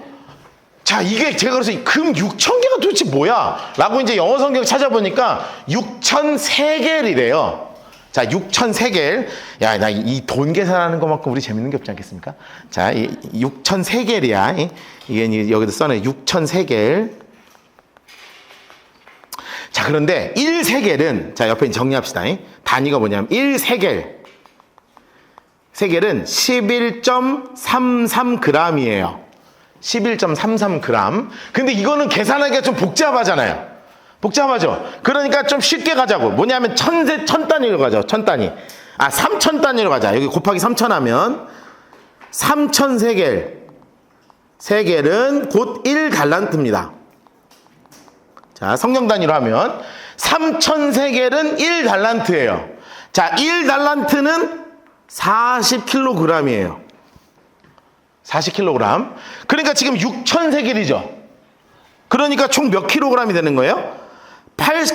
자, 이게 제가 그래서 금 6,000개가 도대체 뭐야? 라고 이제 영어 성경 찾아보니까 6,003개이래요. 자, 6,003개. 야, 나 이 돈 계산하는 것만큼 우리 재밌는 게 없지 않겠습니까? 자, 이 6,003개이야. 이게 여기도 써놔요. 6,003개. 자, 그런데 1세겔은, 자, 옆에 정리합시다. 단위가 뭐냐면 1세겔. 세겔은 11.33g이에요. 11.33g. 근데 이거는 계산하기가 좀 복잡하잖아요. 복잡하죠? 그러니까 좀 쉽게 가자고. 뭐냐면 천 단위로 가죠. 1,000단위. 3,000단위로 가자. 여기 곱하기 3,000 하면 3,000세겔. 세겔은 곧 1달란트입니다. 자, 성령 단위로 하면 3,000세겔은 1달란트예요. 자, 1달란트는 40kg이에요. 40kg. 그러니까 지금 6,000세겔이죠. 그러니까 총 몇 킬로그램이 되는 거예요?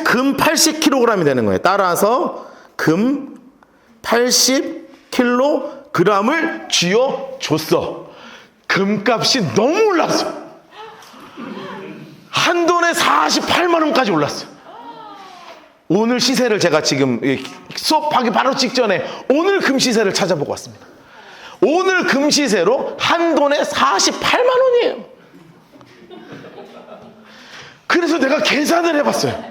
금 80kg이 되는 거예요. 따라서 금 80kg을 쥐어줬어. 금값이 너무 올랐어. 한 돈에 48만 원까지 올랐어. 오늘 시세를 제가 지금 수업하기 바로 직전에 오늘 금 시세를 찾아보고 왔습니다. 오늘 금 시세로 한 돈에 48만 원이에요. 그래서 내가 계산을 해봤어요.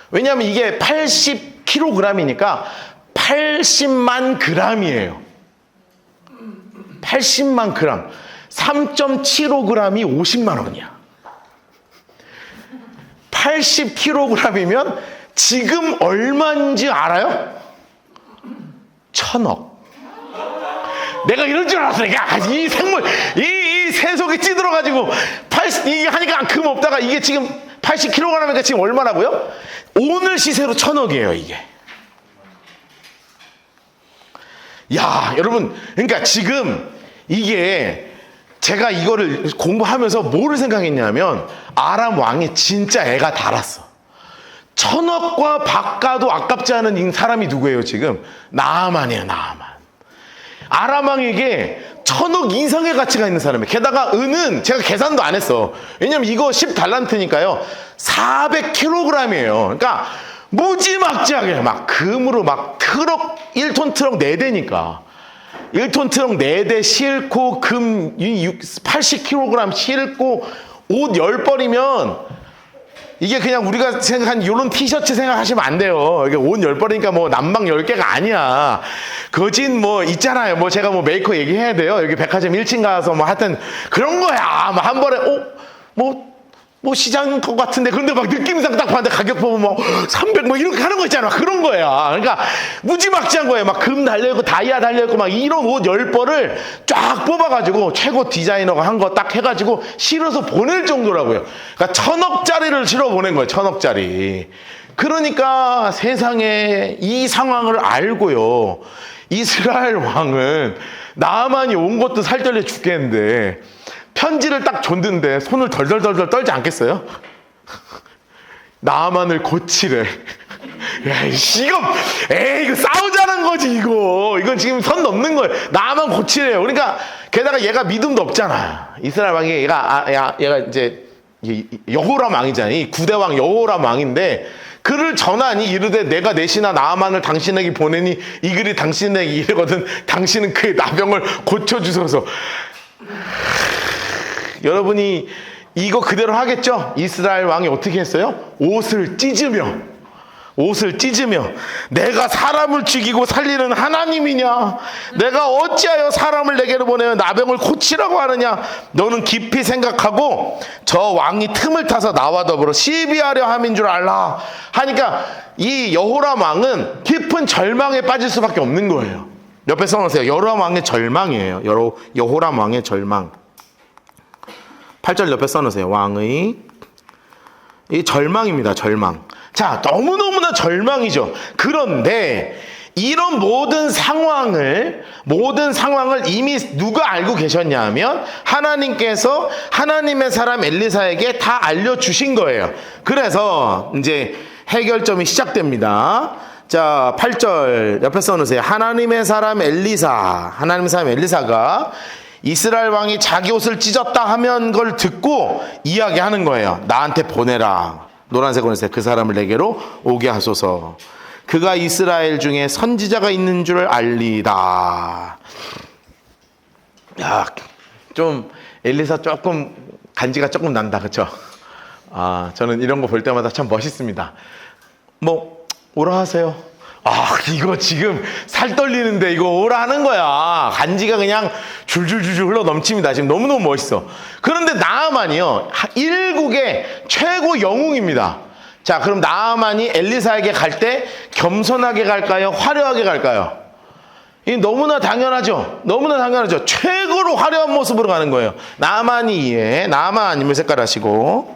왜냐하면 이게 80kg이니까 80만 g이에요. 80만 g. 3.75g이 50만 원이야. 80kg이면 지금 얼마인지 알아요? 1,000억. 내가 이럴 줄 알았으니까 이 생물, 이 세속에 찌들어가지고 이게 하니까 금 없다가 이게 지금 80kg이니까 지금 얼마라고요? 오늘 시세로 1,000억이에요, 이게. 야, 여러분, 그러니까 지금 이게 제가 이거를 공부하면서 뭐를 생각했냐면 아람 왕이 진짜 애가 달았어. 1,000억과 바꿔도 아깝지 않은 사람이 누구예요, 지금? 나아만이에요, 나아만. 아람 왕에게 1,000억 이상의 가치가 있는 사람이에요. 게다가 은은 제가 계산도 안 했어. 왜냐면 이거 10달란트니까요. 400kg이에요. 그러니까 무지막지하게 막 금으로 막 트럭, 1톤 트럭 4대니까. 1톤 트럭 4대 싣고 금 80kg 싣고 옷 10벌이면 이게 그냥 우리가 생각한 이런 티셔츠 생각하시면 안 돼요. 이게 옷 10벌이니까 뭐 난방 10개가 아니야. 거진 뭐 있잖아요. 뭐 제가 뭐 메이커 얘기해야 돼요. 여기 백화점 1층 가서 뭐 하여튼 그런 거야. 뭐 한 번에 뭐 시장 것 같은데 그런데 막 느낌상 딱 봤는데 가격 보면 뭐 300 뭐 이렇게 하는 거 있잖아. 그런 거야. 그러니까 무지막지한 거예요. 막 금 달려있고 다이아 달려있고 막 이런 옷 10벌을 쫙 뽑아가지고 최고 디자이너가 한 거 딱 해가지고 실어서 보낼 정도라고요. 그러니까 1,000억짜리를 실어 보낸 거예요. 1,000억짜리. 그러니까 세상에 이 상황을 알고요. 이스라엘 왕은 나아만이 온 것도 살떨려 죽겠는데 편지를 딱 줬는데 손을 덜덜덜덜 떨지 않겠어요? 나만을 고치래. 야, 이거 싸우자는 거지, 이거. 이건 지금 선 넘는 거예요. 나만 고치래요. 그러니까, 게다가 얘가 믿음도 없잖아. 이스라엘 왕이 얘가 이제, 여호람 왕이잖아. 이 구대왕 여호람 왕인데, 그를 전하니 이르되 내가 내시나 나아만을 당신에게 보내니 이 글이 당신에게 이르거든 당신은 그의 나병을 고쳐주소서. 여러분이 이거 그대로 하겠죠? 이스라엘 왕이 어떻게 했어요? 옷을 찢으며 내가 사람을 죽이고 살리는 하나님이냐? 내가 어찌하여 사람을 내게로 보내어 나병을 고치라고 하느냐? 너는 깊이 생각하고 저 왕이 틈을 타서 나와 더불어 시비하려 함인 줄 알라. 하니까 이 여호람 왕은 깊은 절망에 빠질 수밖에 없는 거예요. 옆에 써놓으세요. 여호람 왕의 절망이에요. 여호람 왕의 절망. 8절 옆에 써놓으세요. 왕의 이 절망입니다. 절망. 자, 너무너무나 절망이죠. 그런데 이런 모든 상황을 이미 누가 알고 계셨냐 하면 하나님께서 하나님의 사람 엘리사에게 다 알려주신 거예요. 그래서 이제 해결점이 시작됩니다. 자, 8절 옆에 써놓으세요. 하나님의 사람 엘리사가 이스라엘 왕이 자기 옷을 찢었다 하면 그걸 듣고 이야기하는 거예요. 나한테 보내라. 노란색으로 해서 그 사람을 내게로 오게 하소서. 그가 이스라엘 중에 선지자가 있는 줄 알리다. 야, 좀 엘리사 조금 간지가 조금 난다, 그렇죠? 아, 저는 이런 거 볼 때마다 참 멋있습니다. 뭐 오라 하세요. 아, 이거 지금 살 떨리는데 이거 오라 하는 거야. 간지가 그냥 줄줄줄줄 흘러 넘칩니다. 지금 너무너무 멋있어. 그런데 나아만이요, 일국의 최고 영웅입니다. 자, 그럼 나아만이 엘리사에게 갈 때 겸손하게 갈까요? 화려하게 갈까요? 이 너무나 당연하죠. 너무나 당연하죠. 최고로 화려한 모습으로 가는 거예요. 나만 인물 색깔 하시고,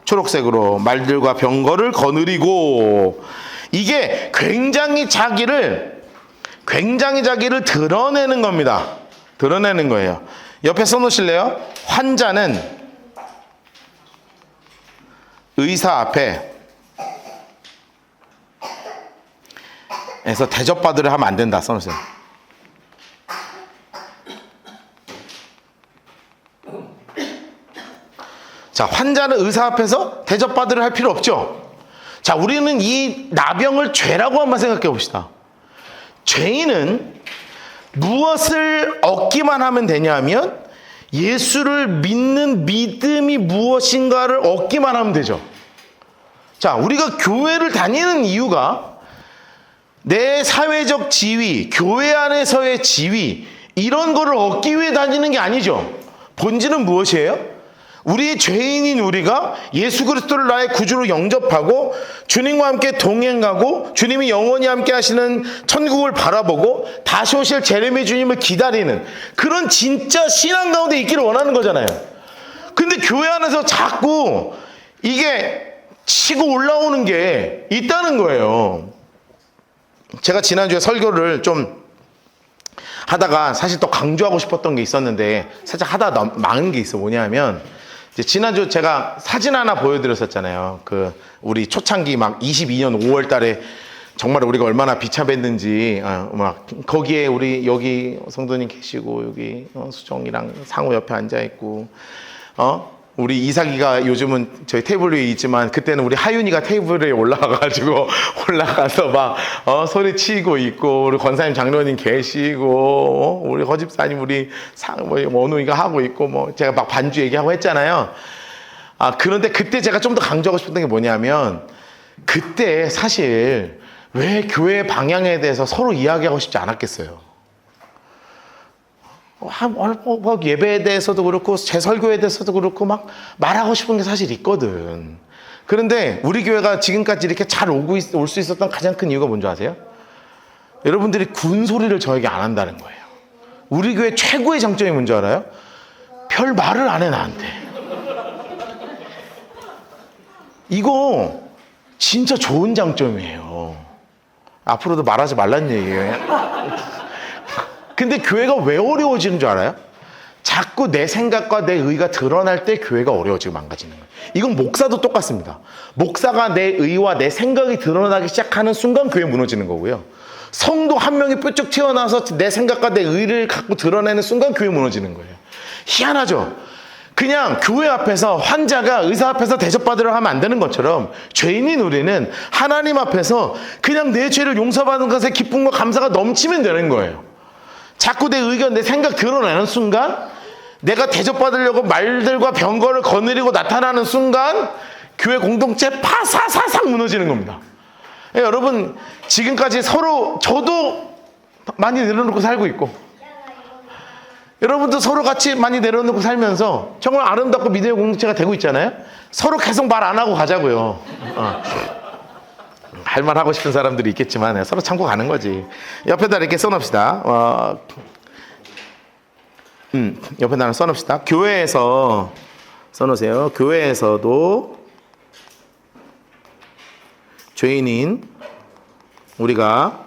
초록색으로 말들과 병거를 거느리고, 이게 굉장히 자기를 드러내는 겁니다. 드러내는 거예요. 옆에 써놓으실래요? 환자는 의사 앞에 에서 대접받으려 하면 안 된다 써놓으세요. 자, 환자는 의사 앞에서 대접받으려 할 필요 없죠. 자, 우리는 이 나병을 죄라고 한번 생각해 봅시다. 죄인은 무엇을 얻기만 하면 되냐면 예수를 믿는 믿음이 무엇인가를 얻기만 하면 되죠. 자, 우리가 교회를 다니는 이유가 내 사회적 지위, 교회 안에서의 지위, 이런 거를 얻기 위해 다니는 게 아니죠. 본질은 무엇이에요? 우리 죄인인 우리가 예수 그리스도를 나의 구주로 영접하고 주님과 함께 동행하고 주님이 영원히 함께 하시는 천국을 바라보고 다시 오실 제레미 주님을 기다리는 그런 진짜 신앙 가운데 있기를 원하는 거잖아요. 근데 교회 안에서 자꾸 이게 치고 올라오는 게 있다는 거예요. 제가 지난주에 설교를 좀 하다가 사실 또 강조하고 싶었던 게 있었는데 살짝 하다가 망한 게 있어. 뭐냐면 이제 지난주 제가 사진 하나 보여드렸었잖아요. 그 우리 초창기 막 22년 5월 달에 정말 우리가 얼마나 비참했는지 막 거기에 우리 여기 성도님 계시고 여기 수정이랑 상우 옆에 앉아 있고 우리 이삭이가 요즘은 저희 테이블 위에 있지만 그때는 우리 하윤이가 테이블에 올라가서 막 소리 치고 있고 우리 권사님 장로님 계시고 우리 허집사님 우리 원우이가 하고 있고 뭐 제가 막 반주 얘기하고 했잖아요. 그런데 그때 제가 좀 더 강조하고 싶었던 게 뭐냐면 그때 사실 왜 교회 방향에 대해서 서로 이야기하고 싶지 않았겠어요. 예배에 대해서도 그렇고 제 설교에 대해서도 그렇고 막 말하고 싶은 게 사실 있거든. 그런데 우리 교회가 지금까지 이렇게 잘 올 수 있었던 가장 큰 이유가 뭔지 아세요? 여러분들이 군소리를 저에게 안 한다는 거예요. 우리 교회 최고의 장점이 뭔지 알아요? 별 말을 안 해 나한테. 이거 진짜 좋은 장점이에요. 앞으로도 말하지 말란 얘기예요. 근데 교회가 왜 어려워지는 줄 알아요? 자꾸 내 생각과 내 의가 드러날 때 교회가 어려워지고 망가지는 거예요. 이건 목사도 똑같습니다. 목사가 내 의와 내 생각이 드러나기 시작하는 순간 교회 무너지는 거고요. 성도 한 명이 뾰족 튀어나와서 내 생각과 내 의를 갖고 드러내는 순간 교회 무너지는 거예요. 희한하죠? 그냥 교회 앞에서 환자가 의사 앞에서 대접받으려 하면 안 되는 것처럼 죄인인 우리는 하나님 앞에서 그냥 내 죄를 용서받는 것에 기쁨과 감사가 넘치면 되는 거예요. 자꾸 내 의견, 내 생각 드러내는 순간 내가 대접받으려고 말들과 병거를 거느리고 나타나는 순간 교회 공동체 파사사삭 무너지는 겁니다. 여러분 지금까지 서로 저도 많이 내려놓고 살고 있고 여러분도 서로 같이 많이 내려놓고 살면서 정말 아름답고 믿음의 공동체가 되고 있잖아요. 서로 계속 말 안 하고 가자고요. 할 말 하고 싶은 사람들이 있겠지만 서로 참고 가는 거지. 옆에다 이렇게 써놓읍시다. 옆에다 하나 써놓읍시다. 교회에서 써놓으세요. 교회에서도 죄인인 우리가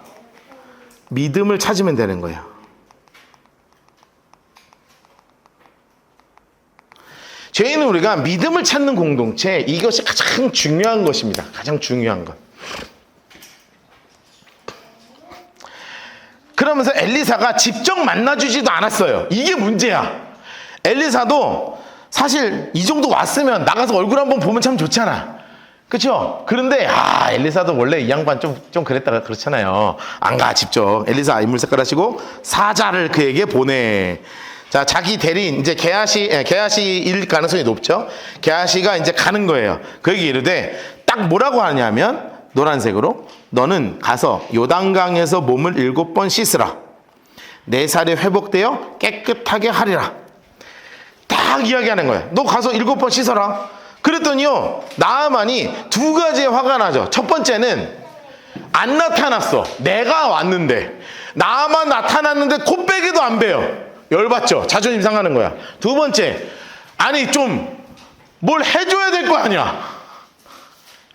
믿음을 찾으면 되는 거예요. 죄인은 우리가 믿음을 찾는 공동체, 이것이 가장 중요한 것입니다. 가장 중요한 것. 그러면서 엘리사가 직접 만나주지도 않았어요. 이게 문제야. 엘리사도 사실 이 정도 왔으면 나가서 얼굴 한번 보면 참 좋잖아. 그렇죠? 그런데 엘리사도 원래 이 양반 좀 그랬다가 그렇잖아요. 안 가 직접. 엘리사 인물 색깔 하시고 사자를 그에게 보내. 자, 자기 대리인 이제 게하시일 가능성이 높죠. 게하시가 이제 가는 거예요. 그에게 이르되 딱 뭐라고 하냐면 노란색으로 너는 가서 요단강에서 몸을 7번 씻으라. 내 살이 회복되어 깨끗하게 하리라. 딱 이야기하는 거예요. 너 가서 7번 씻어라. 그랬더니요 나아만이 두 가지의 화가 나죠. 첫 번째는 안 나타났어. 내가 왔는데. 나만 나타났는데 코빼기도 안 베요. 열받죠? 자존심 상하는 거야. 두 번째, 아니 좀 뭘 해줘야 될 거 아니야.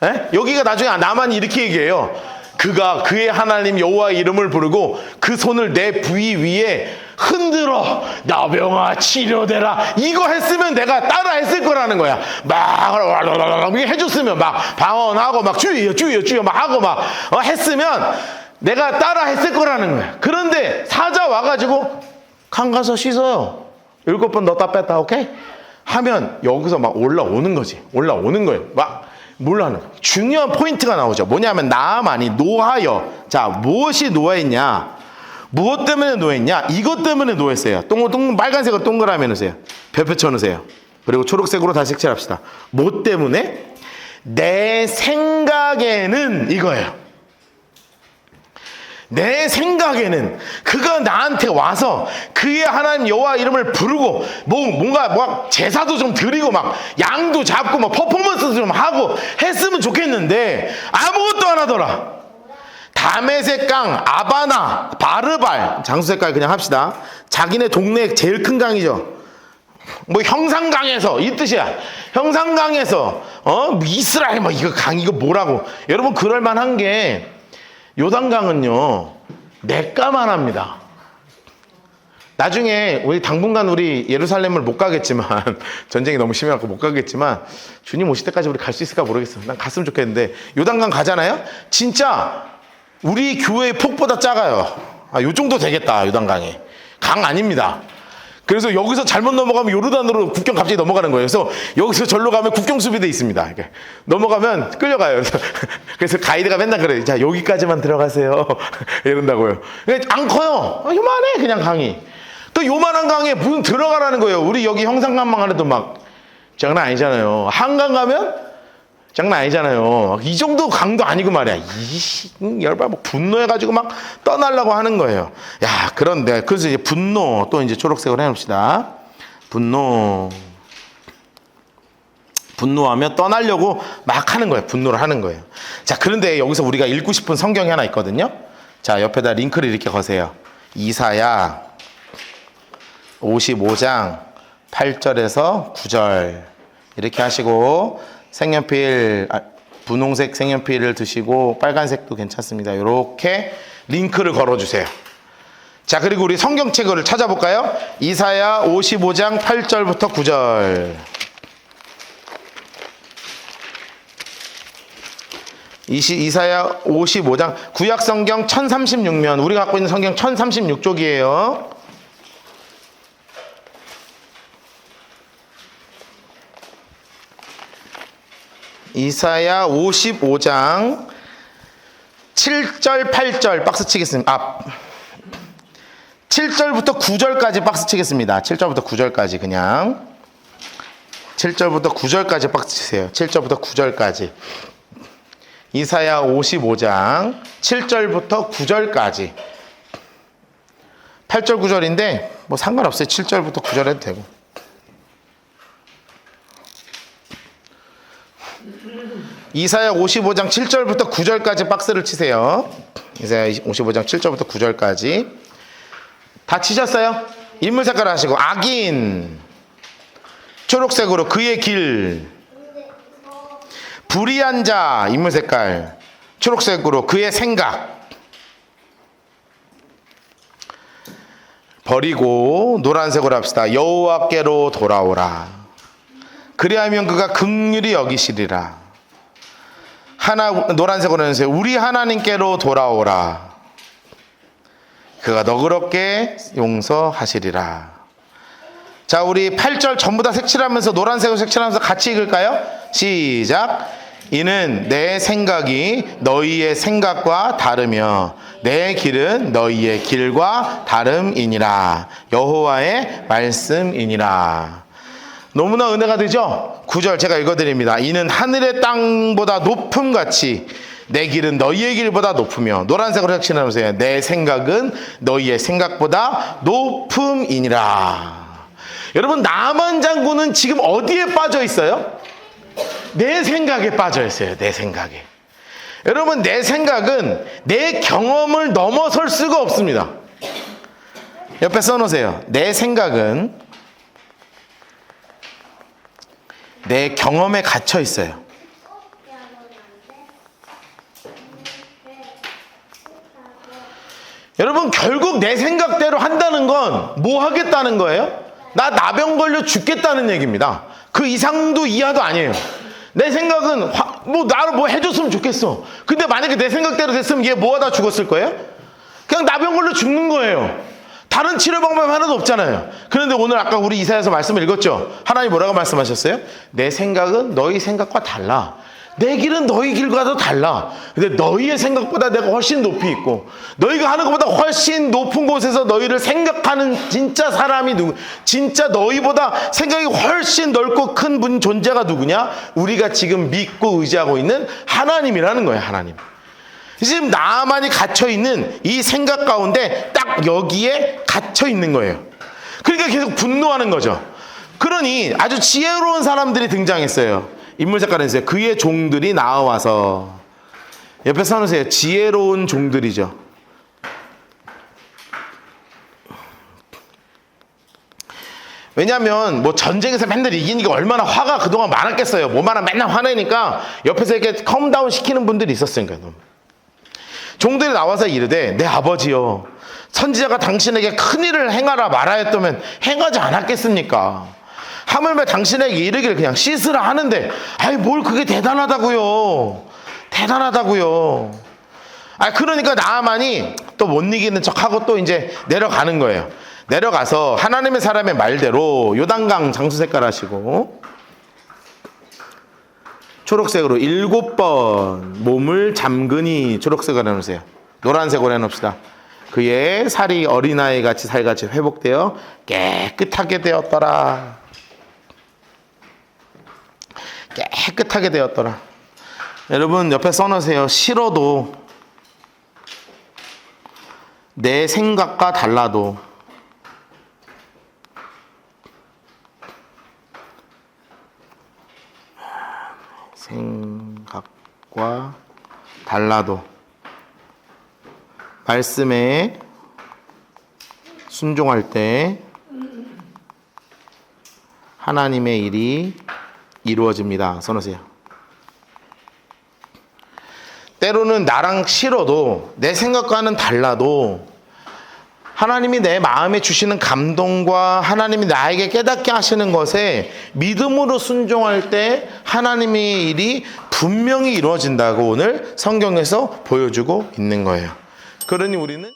에? 여기가 나중에 나만 이렇게 얘기해요. 그가 그의 하나님 여호와의 이름을 부르고 그 손을 내 부위 위에 흔들어 나병아 치료되라. 이거 했으면 내가 따라 했을 거라는 거야. 막 해줬으면 막 방언하고 막 주여 막 하고 막 했으면 내가 따라 했을 거라는 거야. 그런데 사자 와가지고 강 가서 씻어요. 7번 넣었다 뺐다. 오케이? 하면 여기서 막 올라오는 거지. 올라오는 거예요. 막 몰라는 거예요. 중요한 포인트가 나오죠. 뭐냐면 나만이 노하여. 자, 무엇이 노했냐? 무엇 때문에 노했냐? 이것 때문에 노했어요. 빨간색으로 동그라미 넣으세요. 별표 쳐놓으세요. 그리고 초록색으로 다시 색칠합시다. 뭐 때문에? 내 생각에는 이거예요. 내 생각에는 그가 나한테 와서 그의 하나님 여호와 이름을 부르고 뭔가 제사도 좀 드리고 막 양도 잡고 막 퍼포먼스도 좀 하고 했으면 좋겠는데 아무것도 안 하더라. 다메섹 강, 아바나, 바르발, 장수색깔 그냥 합시다. 자기네 동네 제일 큰 강이죠. 뭐 형산강에서 이 뜻이야. 형산강에서 이스라엘 뭐 이거 강 이거 뭐라고. 여러분 그럴 만한 게 요단강은요 내까만 합니다. 나중에 우리 당분간 우리 예루살렘을 못 가겠지만 전쟁이 너무 심해갖고 못 가겠지만 주님 오실 때까지 우리 갈 수 있을까 모르겠어. 난 갔으면 좋겠는데 요단강 가잖아요. 진짜 우리 교회의 폭보다 작아요. 요 정도 되겠다. 요단강이 강 아닙니다. 그래서 여기서 잘못 넘어가면 요르단으로 국경 갑자기 넘어가는 거예요. 그래서 여기서 절로 가면 국경 수비대 있습니다. 이렇게 넘어가면 끌려가요. 그래서 가이드가 맨날 그래요. 자, 여기까지만 들어가세요. 이런다고요. 안 커요. 요만해 그냥 강이. 또 요만한 강에 무슨 들어가라는 거예요. 우리 여기 형산강만 해도 막 장난 아니잖아요. 한강 가면 장난 아니잖아요. 이 정도 강도 아니고 말이야. 열받아 뭐 분노해가지고 막 떠나려고 하는 거예요. 야, 그런데 그래서 이제 분노 또 이제 초록색으로 해놓읍시다. 분노하며 떠나려고 막 하는 거예요. 분노를 하는 거예요. 자, 그런데 여기서 우리가 읽고 싶은 성경이 하나 있거든요. 자, 옆에다 링크를 이렇게 거세요. 이사야 55장 8절에서 9절 이렇게 하시고 색연필, 분홍색 색연필을 드시고 빨간색도 괜찮습니다. 이렇게 링크를 걸어주세요. 자, 그리고 우리 성경책을 찾아볼까요? 이사야 55장 8절부터 9절. 이사야 55장 구약성경 1036면 우리가 갖고 있는 성경 1036쪽이에요. 이사야 55장 7절 8절 박스 치겠습니다. 7절부터 9절까지 박스 치겠습니다. 7절부터 9절까지 그냥 7절부터 9절까지 박스 치세요. 7절부터 9절까지 이사야 55장 7절부터 9절까지 8절 9절인데 뭐 상관없어요. 7절부터 9절 해도 되고 이사야 55장 7절부터 9절까지 박스를 치세요. 이사야 55장 7절부터 9절까지 다 치셨어요? 인물 색깔 하시고 악인 초록색으로 그의 길 불의한 자 인물 색깔 초록색으로 그의 생각 버리고 노란색으로 합시다. 여호와께로 돌아오라. 그리하면 그가 긍휼히 여기시리라. 노란색으로 해주세요. 우리 하나님께로 돌아오라. 그가 너그럽게 용서하시리라. 자, 우리 8절 전부 다 색칠하면서 노란색으로 색칠하면서 같이 읽을까요? 시작. 이는 내 생각이 너희의 생각과 다르며 내 길은 너희의 길과 다름이니라. 여호와의 말씀이니라. 너무나 은혜가 되죠? 9절 제가 읽어드립니다. 이는 하늘의 땅보다 높음같이 내 길은 너희의 길보다 높으며 노란색으로 색칠하면서 내 생각은 너희의 생각보다 높음이니라. 여러분 나만 장군은 지금 어디에 빠져 있어요? 내 생각에 빠져 있어요. 내 생각에. 여러분, 내 생각은 내 경험을 넘어설 수가 없습니다. 옆에 써놓으세요. 내 생각은 내 경험에 갇혀 있어요. 여러분, 결국 내 생각대로 한다는 건 뭐 하겠다는 거예요? 나 나병 걸려 죽겠다는 얘기입니다. 그 이상도 이하도 아니에요. 내 생각은 나를 뭐 해줬으면 좋겠어. 근데 만약에 내 생각대로 됐으면 얘 뭐 하다 죽었을 거예요? 그냥 나병 걸려 죽는 거예요. 다른 치료 방법 하나도 없잖아요. 그런데 오늘 아까 우리 이사야서 말씀을 읽었죠. 하나님 뭐라고 말씀하셨어요? 내 생각은 너희 생각과 달라. 내 길은 너희 길과도 달라. 근데 너희의 생각보다 내가 훨씬 높이 있고, 너희가 하는 것보다 훨씬 높은 곳에서 너희를 생각하는 진짜 사람이 진짜 너희보다 생각이 훨씬 넓고 큰 존재가 누구냐? 우리가 지금 믿고 의지하고 있는 하나님이라는 거예요. 하나님. 지금 나만이 갇혀있는 이 생각 가운데 딱 여기에 갇혀있는 거예요. 그러니까 계속 분노하는 거죠. 그러니 아주 지혜로운 사람들이 등장했어요. 인물 색깔은 있어요. 그의 종들이 나와서. 옆에 써놓으세요. 지혜로운 종들이죠. 왜냐하면 뭐 전쟁에서 맨날 이기니까 얼마나 화가 그동안 많았겠어요. 뭐만 하면 맨날 화내니까 옆에서 이렇게 컴다운 시키는 분들이 있었으니까. 종들이 나와서 이르되 내 아버지여, 선지자가 당신에게 큰일을 행하라 말하였다면 행하지 않았겠습니까? 하물며 당신에게 이르기를 그냥 씻으라 하는데, 아이 뭘 그게 대단하다고요. 대단하다고요. 그러니까 나아만이 또 못 이기는 척하고 또 이제 내려가는 거예요. 내려가서 하나님의 사람의 말대로 요단강 장수 색깔 하시고 초록색으로 7번 몸을 잠그니, 초록색으로 해놓으세요. 노란색으로 해놓읍시다. 그의 살이 어린아이 같이 살같이 회복되어 깨끗하게 되었더라. 깨끗하게 되었더라. 여러분, 옆에 써놓으세요. 싫어도, 내 생각과 달라도, 생각과 달라도 말씀에 순종할 때 하나님의 일이 이루어집니다. 써놓으세요. 때로는 나랑 싫어도, 내 생각과는 달라도 하나님이 내 마음에 주시는 감동과 하나님이 나에게 깨닫게 하시는 것에 믿음으로 순종할 때 하나님의 일이 분명히 이루어진다고 오늘 성경에서 보여주고 있는 거예요. 그러니 우리는